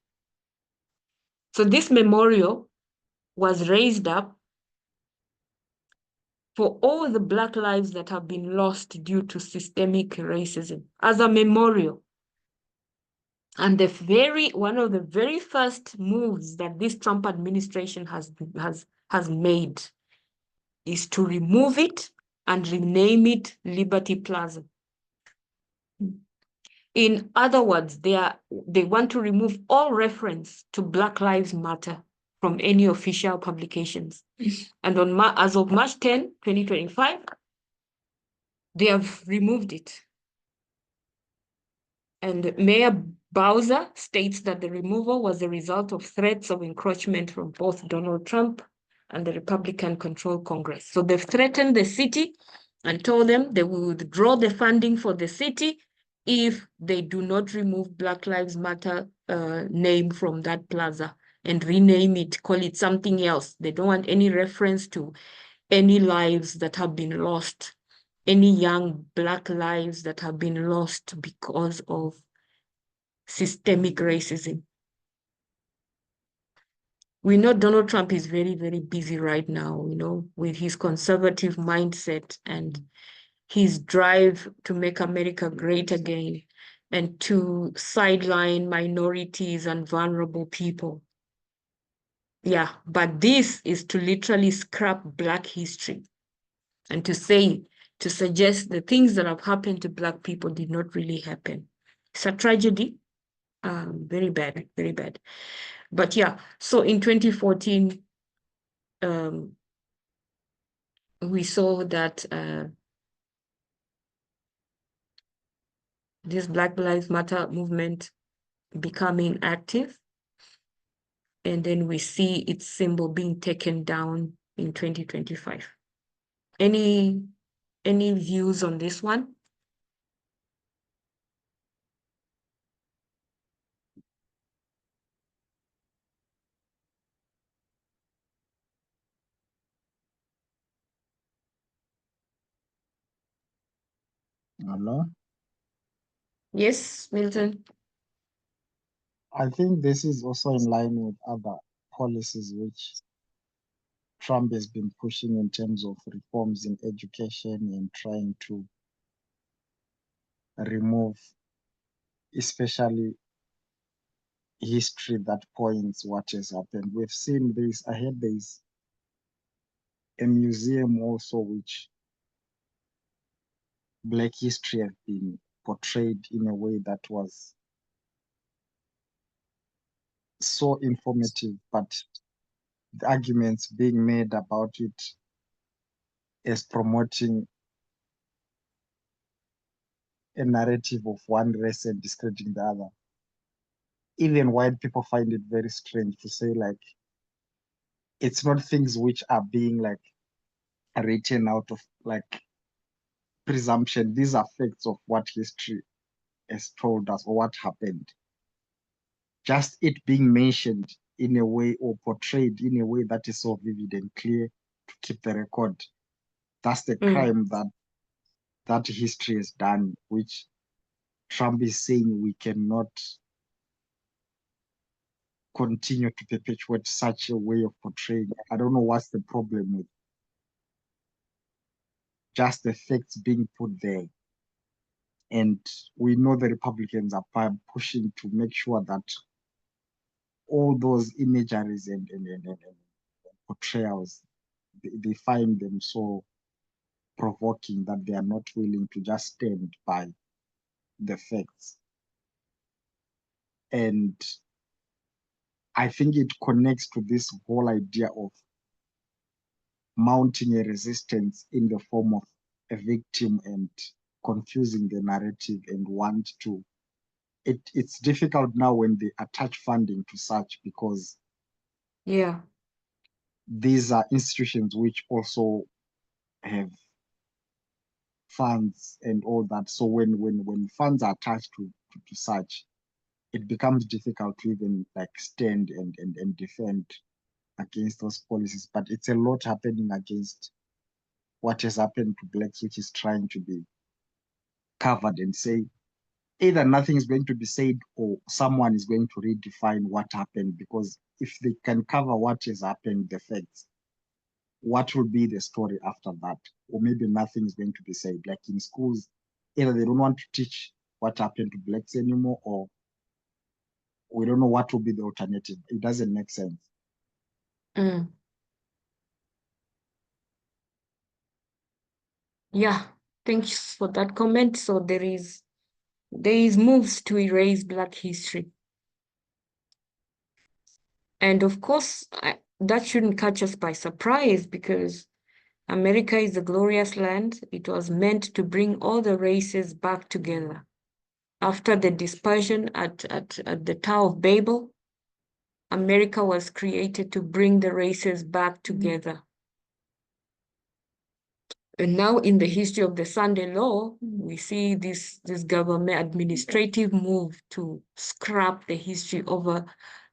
So this memorial was raised up for all the Black lives that have been lost due to systemic racism as a memorial. And one of the very first moves that this Trump administration has made is to remove it and rename it Liberty Plaza. In other words, they want to remove all reference to Black Lives Matter from any official publications. And as of March 10, 2025, they have removed it. And Mayor Bowser states that the removal was a result of threats of encroachment from both Donald Trump and the Republican-controlled Congress. So they've threatened the city and told them they will withdraw the funding for the city if they do not remove Black Lives Matter name from that plaza and rename it, call it something else. They don't want any reference to any lives that have been lost, any young Black lives that have been lost because of systemic racism. We know Donald Trump is very, very busy right now, with his conservative mindset and his drive to make America great again and to sideline minorities and vulnerable people. Yeah, but this is to literally scrap Black history and to suggest the things that have happened to Black people did not really happen. It's a tragedy, very bad, very bad. But yeah, so in 2014, we saw that this Black Lives Matter movement becoming active, and then we see its symbol being taken down in 2025. Any views on this one? Hello? Yes, Milton. I think this is also in line with other policies which Trump has been pushing in terms of reforms in education and trying to remove, especially history that points what has happened. We've seen this. I heard there's a museum also which Black history has been portrayed in a way that was so informative, but the arguments being made about it as promoting a narrative of one race and discrediting the other. Even white people find it very strange to say, like, it's not things which are being like written out of like presumption. These are facts of what history has told us or what happened. Just it being mentioned in a way or portrayed in a way that is so vivid and clear to keep the record. That's the crime that history has done, which Trump is saying we cannot continue to perpetuate such a way of portraying. I don't know what's the problem with just the facts being put there. And we know the Republicans are pushing to make sure that all those imageries and portrayals, they find them so provoking that they are not willing to just stand by the facts. And I think it connects to this whole idea of mounting a resistance in the form of a victim and confusing the narrative and want to. It's difficult now when they attach funding to such because Yeah. these are institutions which also have funds and all that. So when funds are attached to such, it becomes difficult to even like stand and defend against those policies. But it's a lot happening against what has happened to blacks, which is trying to be covered and say either nothing is going to be said or someone is going to redefine what happened. Because if they can cover what has happened, the facts, what will be the story after that? Or maybe nothing is going to be said. Like in schools, either they don't want to teach what happened to blacks anymore, or we don't know what will be the alternative. It doesn't make sense. Mm. Yeah, thanks for that comment. So there is there is moves to erase Black history. And of course, that shouldn't catch us by surprise, because America is a glorious land. It was meant to bring all the races back together. After the dispersion at the Tower of Babel, America was created to bring the races back together. And now in the history of the Sunday Law, we see this government administrative move to scrap the history of a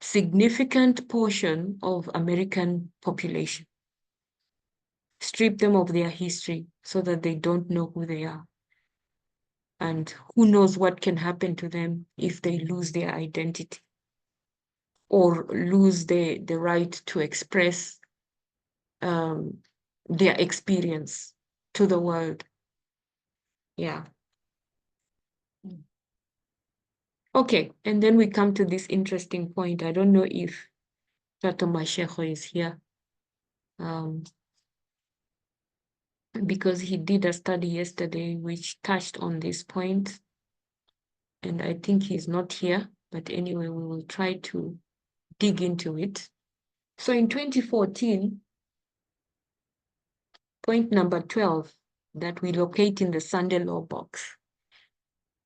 significant portion of American population. Strip them of their history so that they don't know who they are. And who knows what can happen to them if they lose their identity or lose the right to express their experience to the world. Yeah. Okay, and then we come to this interesting point. I don't know if Tato Mashego is here, because he did a study yesterday which touched on this point, and I think he's not here, but anyway, we will try to dig into it. So in 2014, point number 12 that we locate in the Sunday Law box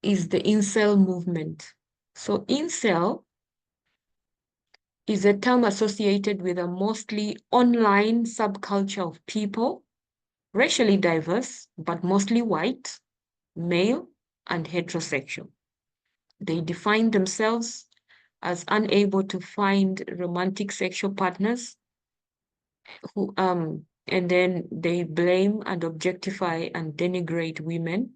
is the incel movement. So incel is a term associated with a mostly online subculture of people, racially diverse, but mostly white, male, and heterosexual. They define themselves as unable to find romantic sexual partners who, and then they blame and objectify and denigrate women.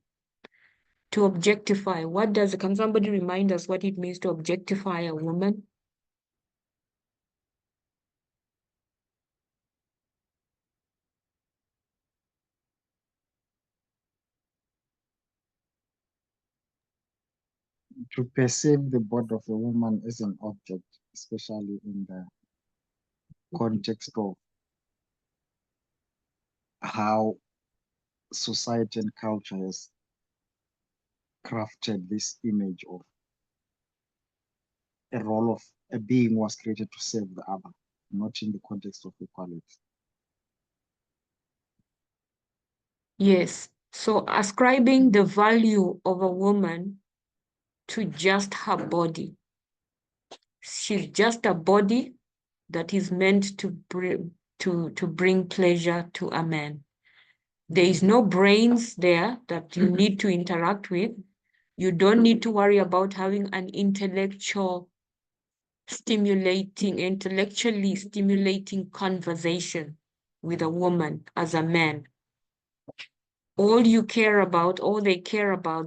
To objectify, can somebody remind us what it means to objectify a woman? To perceive the body of a woman as an object, especially in the context of how society and culture has crafted this image of a role of a being was created to serve the other, not in the context of equality. Yes, so ascribing the value of a woman to just her body. She's just a body that is meant to bring pleasure to a man. There is no brains there that you need to interact with. You don't need to worry about having an intellectually stimulating conversation with a woman as a man. All they care about,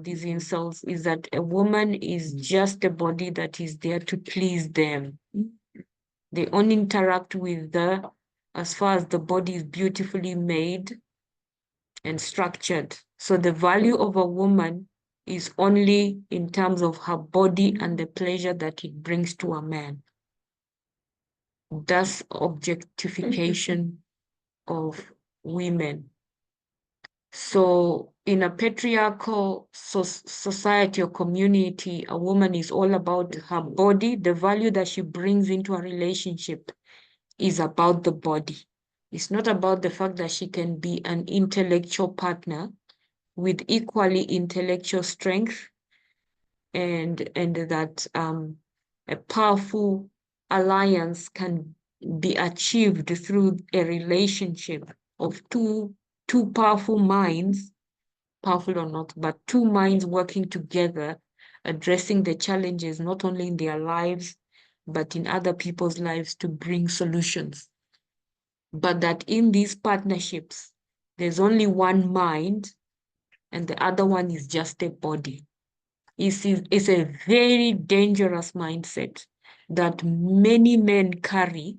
these incels, is that a woman is just a body that is there to please them. They only interact with as far as the body is beautifully made and structured. So the value of a woman is only in terms of her body and the pleasure that it brings to a man. That's objectification of women. So in a patriarchal society or community, a woman is all about her body. The value that she brings into a relationship is about the body. It's not about the fact that she can be an intellectual partner with equally intellectual strength, and that a powerful alliance can be achieved through a relationship of two powerful minds, powerful or not, but two minds working together, addressing the challenges not only in their lives, but in other people's lives to bring solutions. But that in these partnerships, there's only one mind and the other one is just a body. It's a very dangerous mindset that many men carry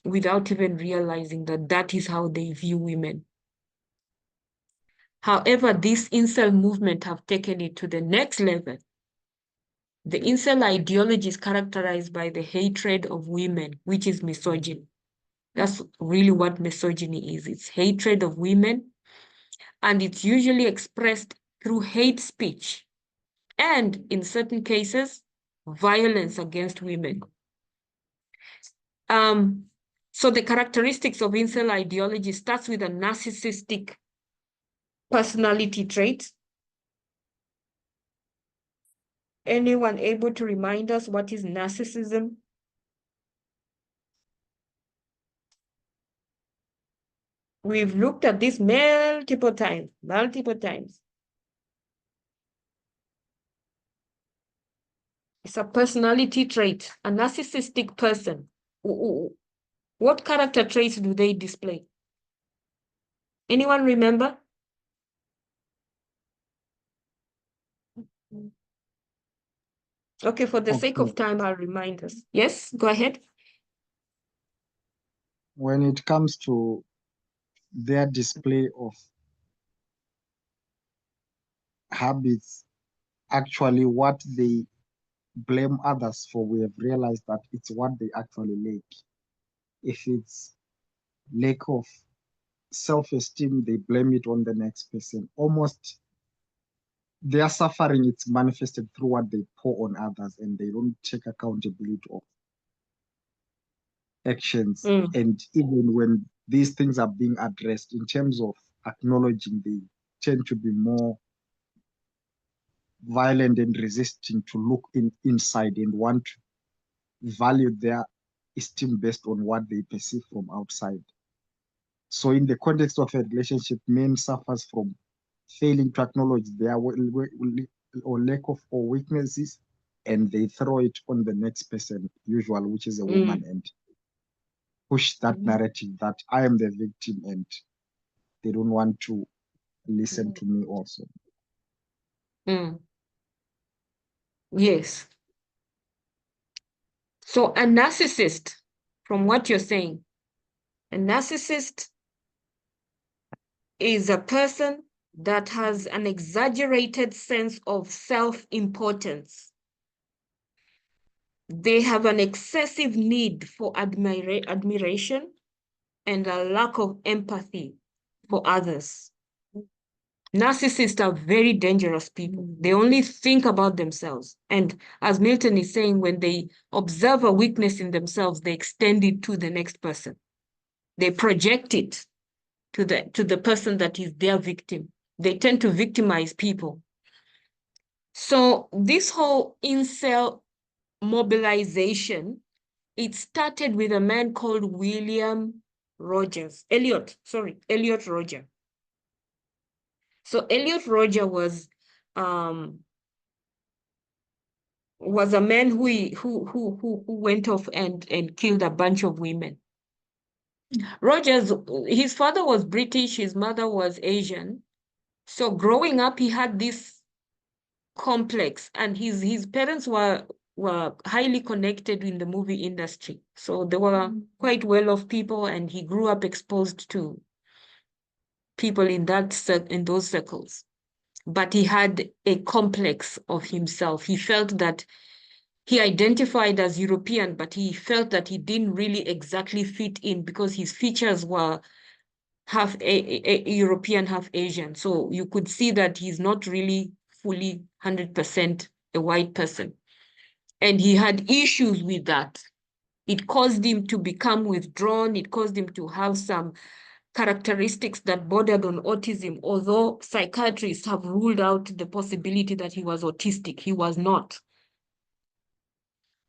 without even realizing that that is how they view women. However, this incel movement have taken it to the next level. The incel ideology is characterized by the hatred of women, which is misogyny. That's really what misogyny is. It's hatred of women, and it's usually expressed through hate speech, and in certain cases, violence against women. So the characteristics of incel ideology starts with a narcissistic personality trait. Anyone able to remind us what is narcissism? We've looked at this multiple times. It's a personality trait, a narcissistic person. What character traits do they display? Anyone remember? Okay, for the sake of time, I'll remind us. Yes, go ahead. When it comes to their display of habits, actually what they blame others for, we have realized that it's what they actually lack. If it's lack of self-esteem, they blame it on the next person. Almost their suffering, it's manifested through what they pour on others, and they don't take accountability of actions. And even when these things are being addressed in terms of acknowledging, they tend to be more violent and resisting to look inside and want to value their esteem based on what they perceive from outside. So in the context of a relationship, men suffers from failing to acknowledge their or lack of or weaknesses, and they throw it on the next person, usually, which is a woman, and push that narrative that I am the victim and they don't want to listen to me also. Yes. So a narcissist, from what you're saying, a narcissist is a person that has an exaggerated sense of self-importance. They have an excessive need for admiration and a lack of empathy for others. Narcissists are very dangerous people. They only think about themselves. And as Milton is saying, when they observe a weakness in themselves, they extend it to the next person. They project it to the person that is their victim. They tend to victimize people. So this whole incel mobilization, it started with a man called Elliot Roger. So Elliot Roger was a man who went off and killed a bunch of women. Rogers, his father was British, his mother was Asian. So growing up, he had this complex, and his parents were highly connected in the movie industry. So they were quite well-off people, and he grew up exposed to people in those circles. But he had a complex of himself. He felt that he identified as European, but he felt that he didn't really exactly fit in because his features were half a European, half Asian. So you could see that he's not really fully 100% a white person. And he had issues with that. It caused him to become withdrawn. It caused him to have some characteristics that bordered on autism, although psychiatrists have ruled out the possibility that he was autistic. He was not.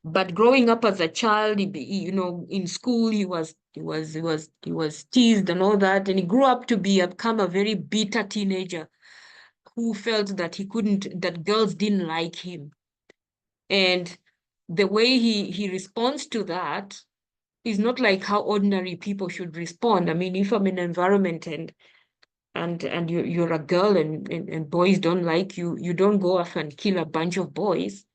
But growing up as a child, in school, he was teased and all that, and he grew up to become a very bitter teenager who felt that that girls didn't like him. And the way he responds to that is not like how ordinary people should respond. I mean, if I'm in an environment and you're a girl and boys don't like you, you don't go off and kill a bunch of boys.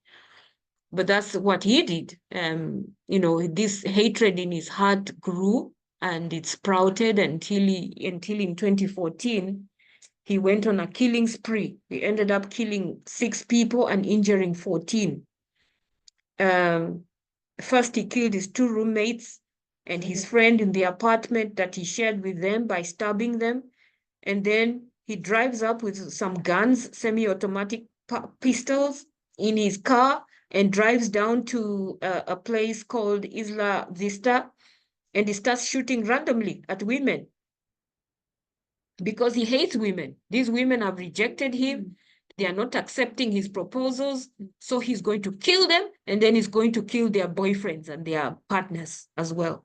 But that's what he did. This hatred in his heart grew and it sprouted until in 2014, he went on a killing spree. He ended up killing 6 people and injuring 14. First, he killed his 2 roommates and his friend in the apartment that he shared with them by stabbing them. And then He drives up with some guns, semi-automatic pistols in his car, and drives down to a place called Isla Vista, and he starts shooting randomly at women because he hates women. These women have rejected him. They are not accepting his proposals. So he's going to kill them, and then he's going to kill their boyfriends and their partners as well.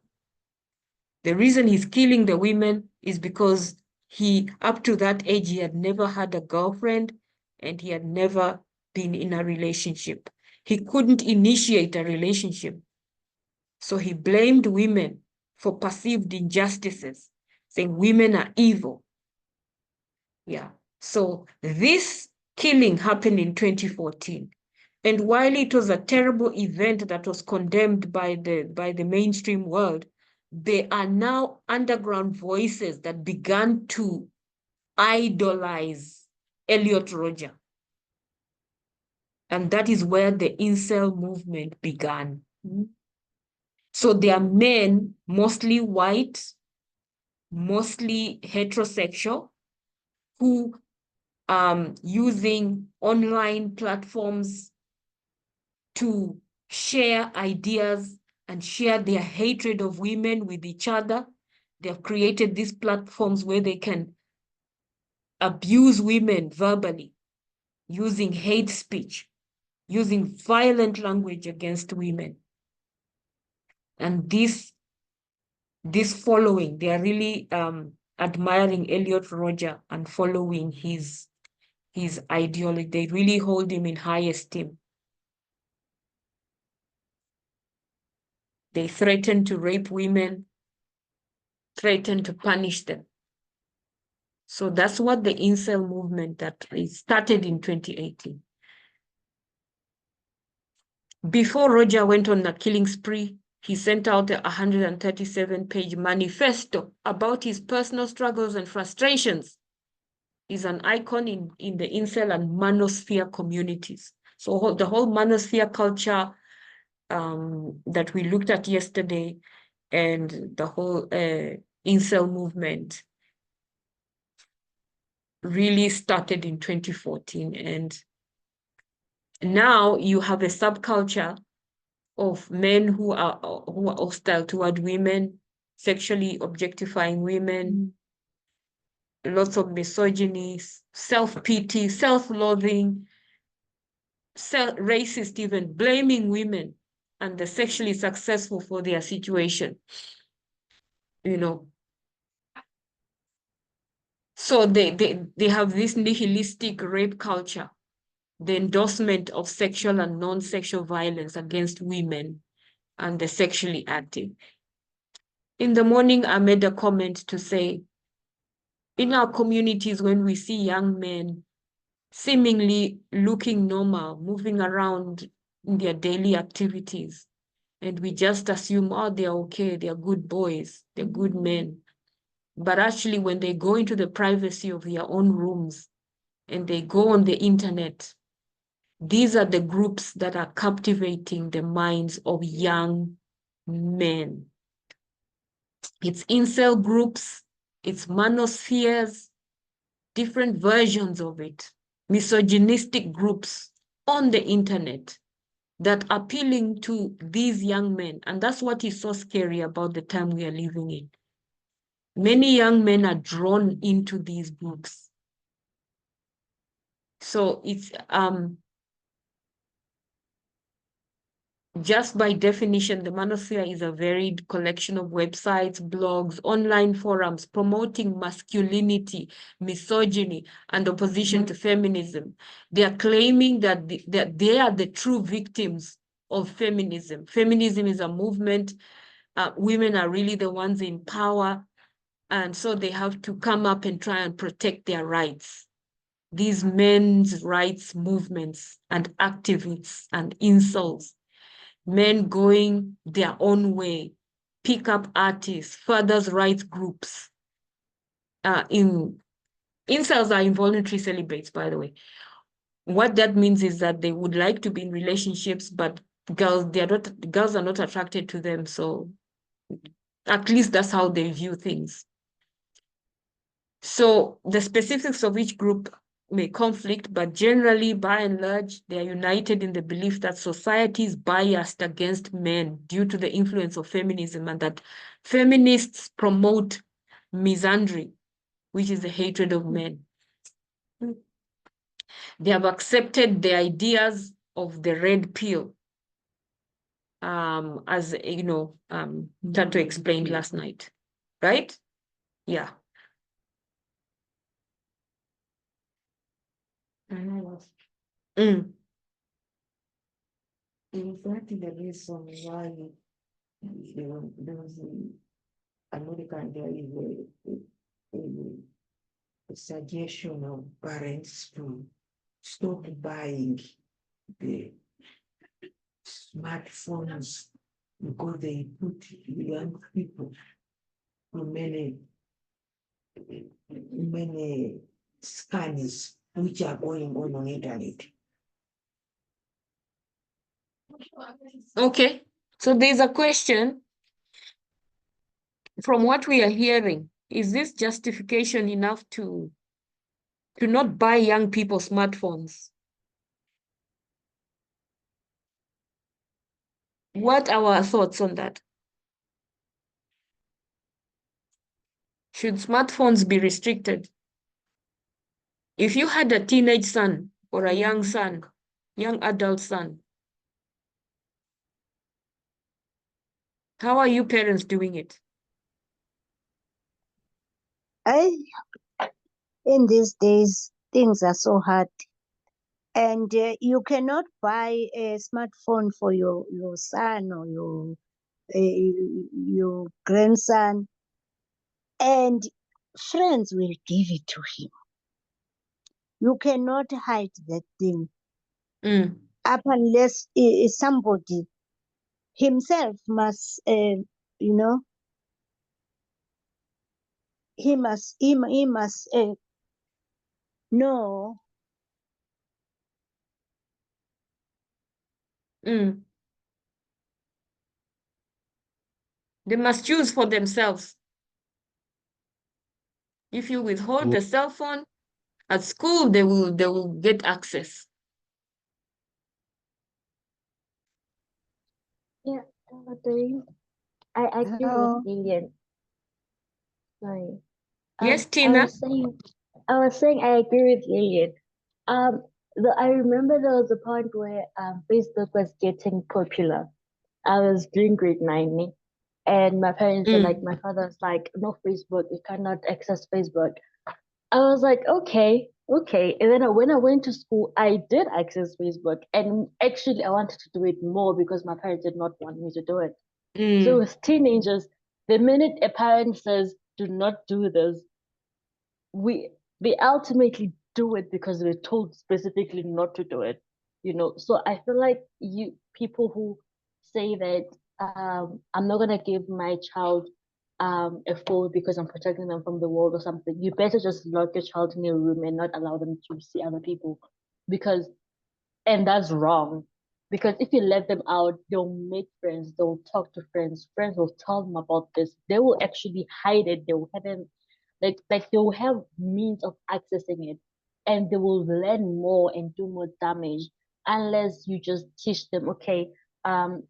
The reason he's killing the women is because he, up to that age, he had never had a girlfriend and he had never been in a relationship. He couldn't initiate a relationship. So he blamed women for perceived injustices, saying women are evil. Yeah. So this killing happened in 2014. And while it was a terrible event that was condemned by the mainstream world, there are now underground voices that began to idolize Elliot Rodger. And that is where the incel movement began. So they are men, mostly white, mostly heterosexual, who using online platforms to share ideas and share their hatred of women with each other. They've created these platforms where they can abuse women verbally, using hate speech, using violent language against women. And this following, they are really admiring Elliot Rodger and following his ideology. They really hold him in high esteem. They threaten to rape women, threaten to punish them. So that's what the incel movement that started in 2018. Before Rodger went on a killing spree, he sent out a 137-page manifesto about his personal struggles and frustrations. He's an icon in the incel and manosphere communities. So the whole manosphere culture that we looked at yesterday and the whole incel movement really started in 2014. And now you have a subculture of men who are hostile toward women, sexually objectifying women, lots of misogyny, self-pity, self-loathing, racist, even blaming women and the sexually successful for their situation. You know, so they have this nihilistic rape culture, the endorsement of sexual and non-sexual violence against women and the sexually active. In the morning, I made a comment to say, in our communities, when we see young men seemingly looking normal, moving around in their daily activities, and we just assume, oh, they're okay, they're good boys, they're good men. But actually, when they go into the privacy of their own rooms and they go on the internet, these are the groups that are captivating the minds of young men. It's incel groups, it's manospheres, different versions of it, misogynistic groups on the internet that are appealing to these young men. And that's what is so scary about the time we are living in. Many young men are drawn into these groups. So it's just by definition, the manosphere is a varied collection of websites, blogs, online forums promoting masculinity, misogyny, and opposition to feminism. They are claiming that they are the true victims of feminism. Feminism is a movement. Women are really the ones in power. And so they have to come up and try and protect their rights. These men's rights movements and activists and insults, men going their own way, pick-up artists, fathers' rights groups. Incels are involuntary celibates, by the way. What that means is that they would like to be in relationships, but girls are not attracted to them. So at least that's how they view things. So the specifics of each group may conflict, but generally, by and large, they are united in the belief that society is biased against men due to the influence of feminism, and that feminists promote misandry, which is the hatred of men. They have accepted the ideas of the red pill, as you know, Tato explained last night, right? Yeah. Mm. Exactly the reason why there was in America, there is a suggestion of parents to stop buying the smartphones because they put young people in many scams which are going on internet. Okay, so there's a question. From what we are hearing, is this justification enough to not buy young people smartphones? What are our thoughts on that? Should smartphones be restricted? If you had a teenage son or a young son, young adult son, how are you parents doing it? In these days, things are so hard. And you cannot buy a smartphone for your son or your grandson, and friends will give it to him. You cannot hide that thing up unless somebody himself must, he must know. They must choose for themselves. If you withhold the cell phone, at school they will get access. Yeah, Doreen, I agree with Hello. Lillian. Sorry. Yes, I Tina? was saying I agree with Lillian. I remember there was a point where Facebook was getting popular. I was doing grade 9, and my parents were like, my father was like, no Facebook, you cannot access Facebook. I was like, okay. And then when I went to school, I did access Facebook, and actually I wanted to do it more because my parents did not want me to do it. So with teenagers, the minute a parent says, do not do this, they ultimately do it because they're told specifically not to do it. So I feel like people who say that I'm not gonna give my child a phone because I'm protecting them from the world or something, you better just lock your child in a room and not allow them to see other people, and that's wrong. Because if you let them out, they'll make friends, they'll talk to friends will tell them about this, they will actually hide it, they will have them, like they will have means of accessing it, and they will learn more and do more damage unless you just teach them, okay,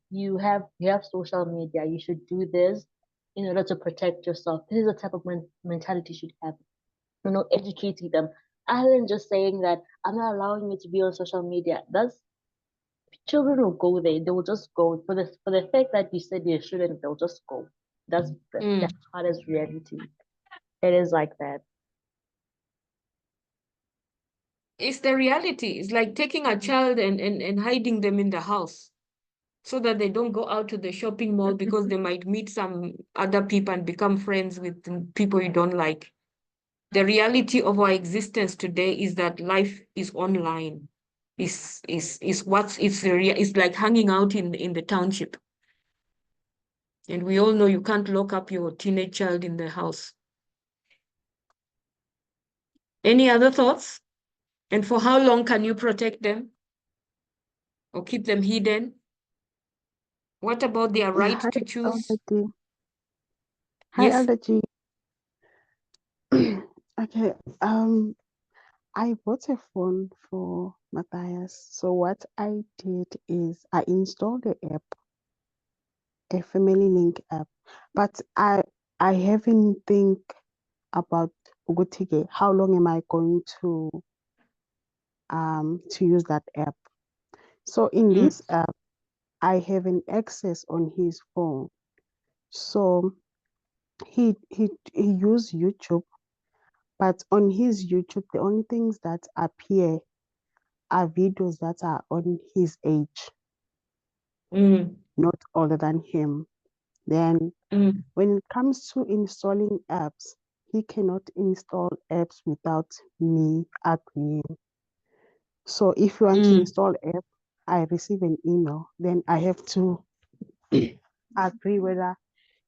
you have social media, you should do this in order to protect yourself. This is the type of mentality you should have, educating them, other than just saying that I'm not allowing you to be on social media. That's Children will go there. They will just go for the fact that you said they shouldn't. They'll just go. That's the hardest reality. It is like that. It's the reality. It's like taking a child and hiding them in the house so that they don't go out to the shopping mall because they might meet some other people and become friends with people you don't like. The reality of our existence today is that life is online. It's like hanging out in the township. And we all know you can't lock up your teenage child in the house. Any other thoughts? And for how long can you protect them or keep them hidden? What about their right Hi, to choose? Hi, Yes. Elder G. Okay. I bought a phone for Matthias. So what I did is I installed the app, a Family Link app, but I haven't think about ukuthi how long am I going to use that app. So in this app, I have an access on his phone. So he used YouTube, but on his YouTube, the only things that appear are videos that are on his age, not older than him. Then when it comes to installing apps, he cannot install apps without me agreeing. So if you want to install app, I receive an email, then I have to agree whether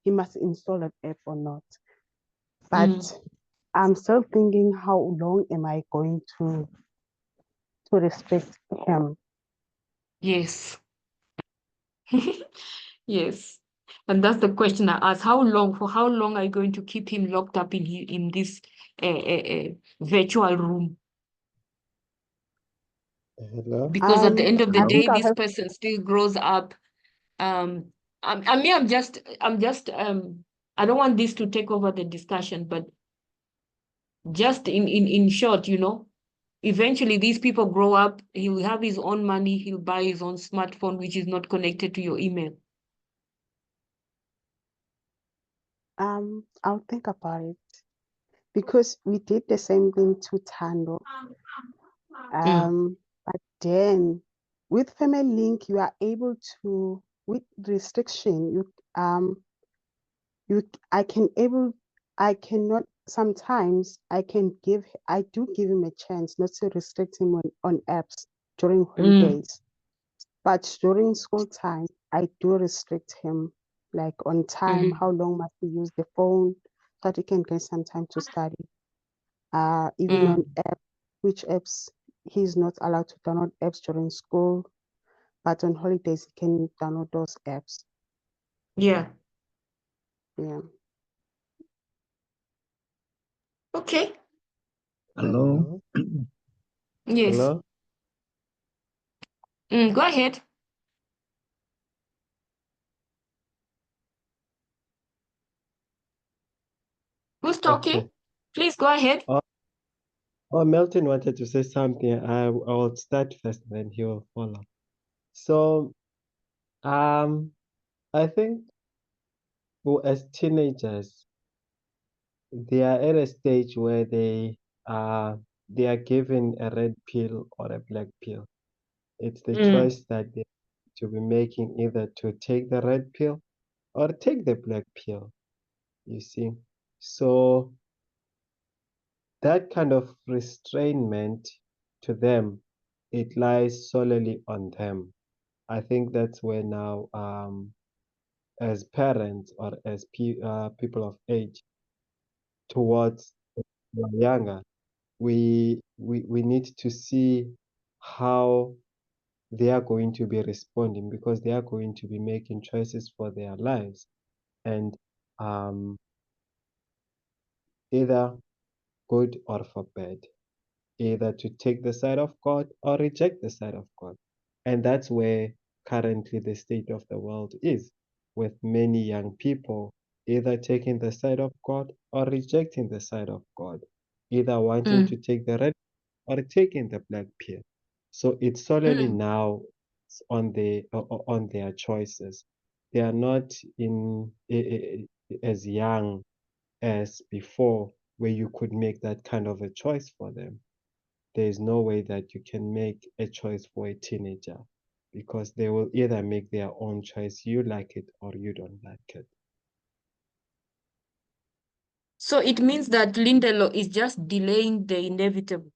he must install an app or not. But I'm still thinking how long am I going to respect him? Yes. Yes. And that's the question I asked. For how long are you going to keep him locked up in this virtual room? Hello? Because at the end of the I Hello? day, think I this have person still grows up. I mean, I don't want this to take over the discussion, but just in short, eventually these people grow up, he will have his own money, he'll buy his own smartphone, which is not connected to your email. I'll think about it because we did the same thing to Tando. But then with Family Link, you are able to, with restriction, I cannot, sometimes I do give him a chance not to restrict him on apps during holidays. But during school time, I do restrict him, like on time, how long must he use the phone, so that he can get some time to study. Even on which apps he's not allowed to download apps during school, but on holidays he can download those apps. Yeah. Yeah. Okay. Hello. Yes. Hello? Go ahead. Who's talking? Okay. Please go ahead. Oh, Melton wanted to say something. I will start first, then he will follow. So, I think as teenagers, they are at a stage where they are given a red pill or a black pill. It's the choice that they to be making, either to take the red pill or take the black pill, you see. So that kind of restrainment to them, it lies solely on them. I think that's where now, as parents or as people of age towards who are younger, we need to see how they are going to be responding, because they are going to be making choices for their lives, and um, either good or for bad, either to take the side of God or reject the side of God. And that's where currently the state of the world is, with many young people either taking the side of God or rejecting the side of God, either wanting to take the red or taking the black pill. So it's solely now on their choices. They are not as young as before, where you could make that kind of a choice for them. There is no way that you can make a choice for a teenager, because they will either make their own choice, you like it or you don't like it. So it means that Lindelof is just delaying the inevitable.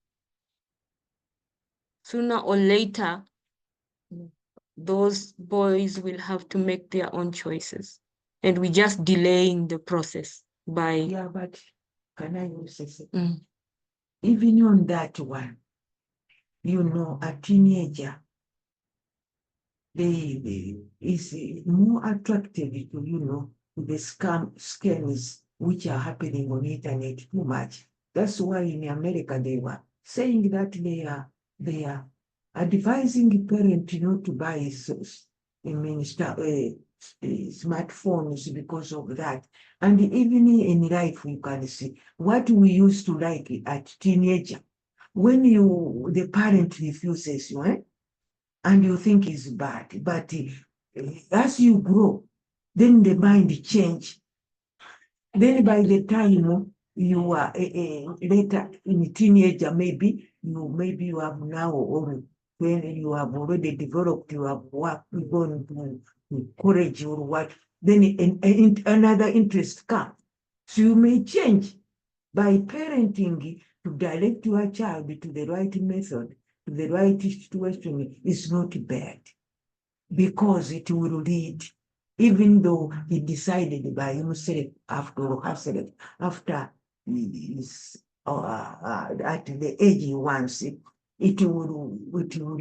Sooner or later, those boys will have to make their own choices. And we're just delaying the process by... Yeah, but can I also say, even on that one, a teenager, they is more attractive to, the scams which are happening on internet too much. That's why in America they were saying that they are advising parents not to buy smartphones because of that. And even in life, you can see what we used to like at teenager. When the parent refuses you, and you think it's bad, but as you grow, then the mind change. Then by the time you are later in a teenager, maybe you have now, or when you have already developed, you have worked, gone to college or what, then another interest comes. So you may change by parenting to direct your child to the right method, to the right situation is not bad, because it will lead, even though he decided by himself after he's at the age he wants, it will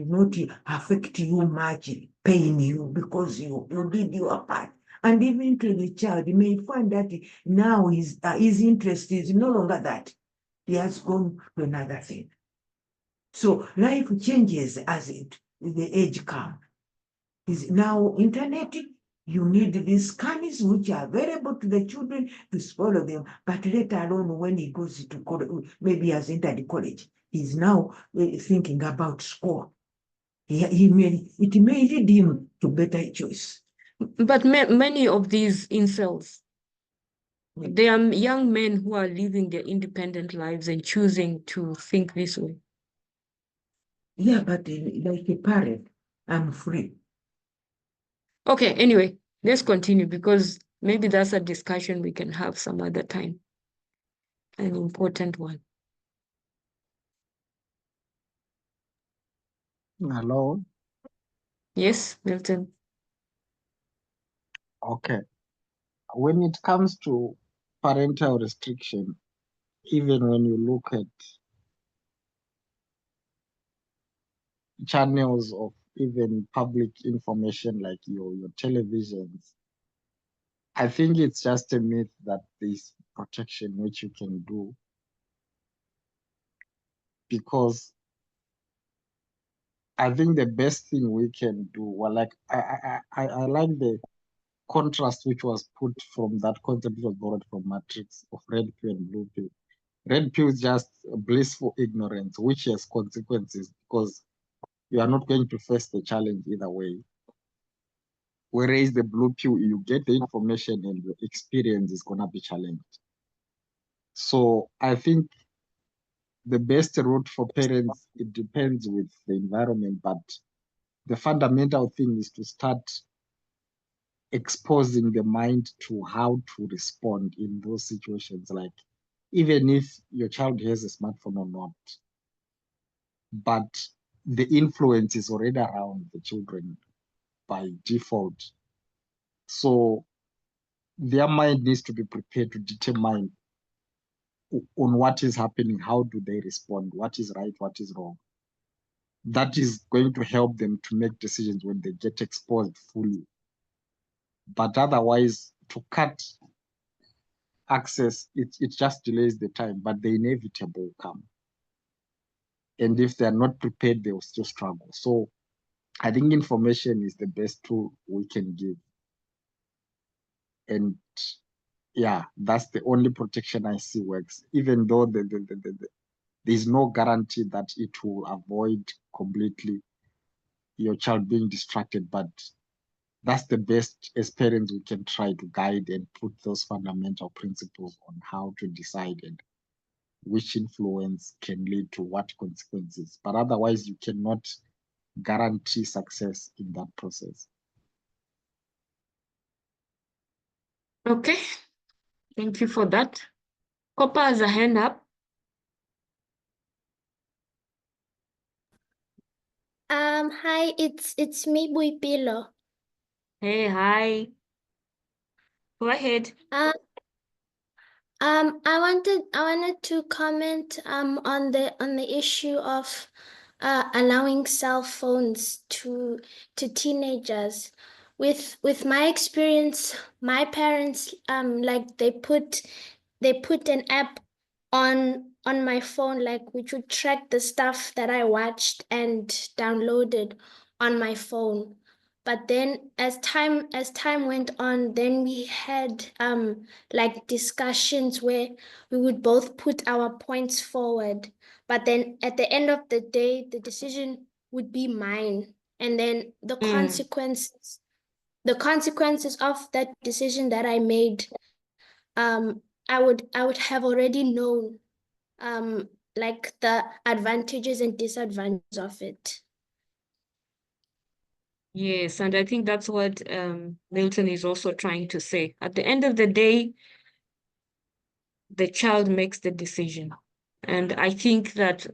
not affect you much, pain you, because you did your part. And even to the child, you may find that now his interest is no longer that. He has gone to another thing. So life changes as the age comes. Is now internet, you need these scans which are available to the children to follow them, but let alone when he goes to college, maybe he has entered college, he's now thinking about school. It may lead him to better choice. But many of these incels, they are young men who are living their independent lives and choosing to think this way. Yeah, but like a parent, I'm free. Okay, anyway, let's continue, because maybe that's a discussion we can have some other time. An important one. Hello. Yes, Milton. Okay. When it comes to parental restriction, even when you look at channels of even public information like your televisions, I think it's just a myth that there's protection which you can do, because I think the best thing we can do, well, like I like the contrast which was put from that concept which was borrowed from Matrix of red pill and blue pill. Red pill is just blissful ignorance, which has consequences because you are not going to face the challenge either way. Whereas the blue pill, you get the information and your experience is gonna be challenged. So I think the best route for parents, it depends with the environment, but the fundamental thing is to start exposing the mind to how to respond in those situations. Like, even if your child has a smartphone or not, but the influence is already around the children by default. So their mind needs to be prepared to determine on what is happening, how do they respond, what is right, what is wrong. That is going to help them to make decisions when they get exposed fully. But otherwise, to cut access, it just delays the time, but the inevitable will come. And if they're not prepared, they will still struggle. So I think information is the best tool we can give. And yeah, that's the only protection I see works, even though there's no guarantee that it will avoid completely your child being distracted, but that's the best as parents we can try to guide and put those fundamental principles on how to decide and which influence can lead to what consequences. But otherwise, you cannot guarantee success in that process. Okay, thank you for that. Copper has a hand up. Hi, it's me, Buipilo. Hey, hi. Go ahead. I wanted to comment on the issue of allowing cell phones to teenagers. With my experience, my parents like they put an app on on my phone, like which would track the stuff that I watched and downloaded on my phone. But then as time went on, then we had like discussions where we would both put our points forward. But then at the end of the day, the decision would be mine. And then the consequences of that decision that I made, I would have already known like the advantages and disadvantages of it. Yes, and I think that's what Milton is also trying to say. At the end of the day, the child makes the decision. And I think that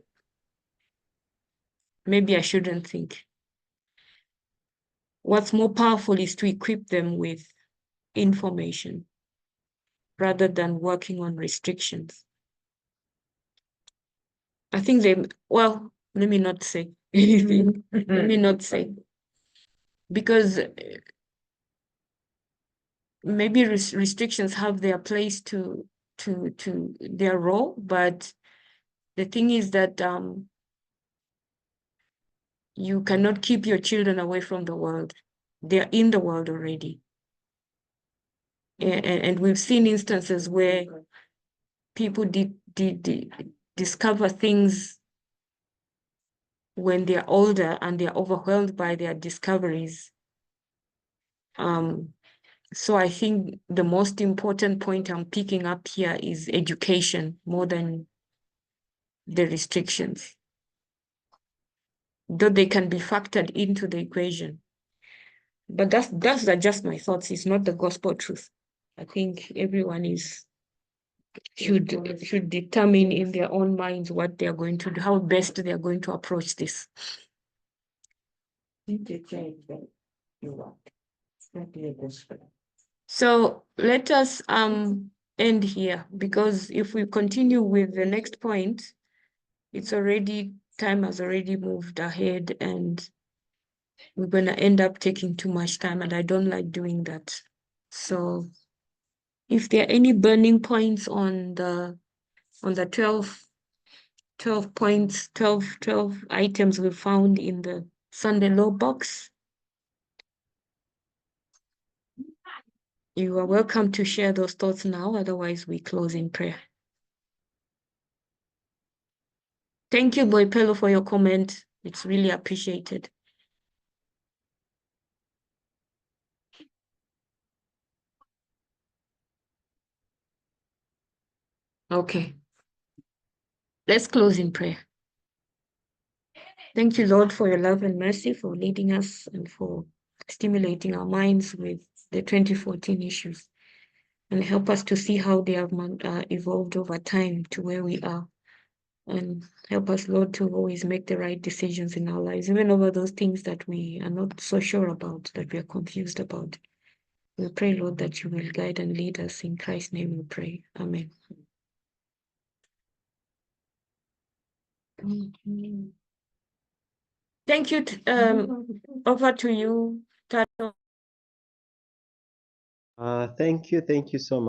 maybe I shouldn't think. What's more powerful is to equip them with information rather than working on restrictions. I think well, let me not say anything. Let me not say. Because maybe restrictions have their place to their role, but the thing is that you cannot keep your children away from the world. They're in the world already. And we've seen instances where people discover things when they're older and they're overwhelmed by their discoveries. So I think the most important point I'm picking up here is education more than the restrictions, though they can be factored into the equation. But that's just my thoughts. It's not the gospel truth. I think everyone should determine in their own minds what they are going to do, how best they are going to approach this. So let us end here, because if we continue with the next point, time has already moved ahead and we're going to end up taking too much time, and I don't like doing that. So if there are any burning points on the 12 points, 12 items we found in the Sunday law box, you are welcome to share those thoughts now. Otherwise, we close in prayer. Thank you, Boipelo, for your comment. It's really appreciated. Okay. Let's close in prayer. Thank you, Lord, for your love and mercy, for leading us and for stimulating our minds with the 2014 issues, and help us to see how they have evolved over time to where we are. And help us, Lord, to always make the right decisions in our lives, even over those things that we are not so sure about, that we are confused about. We pray, Lord, that you will guide and lead us. In Christ's name we pray. Amen. Thank you. Over to you, Tato. Thank you so much.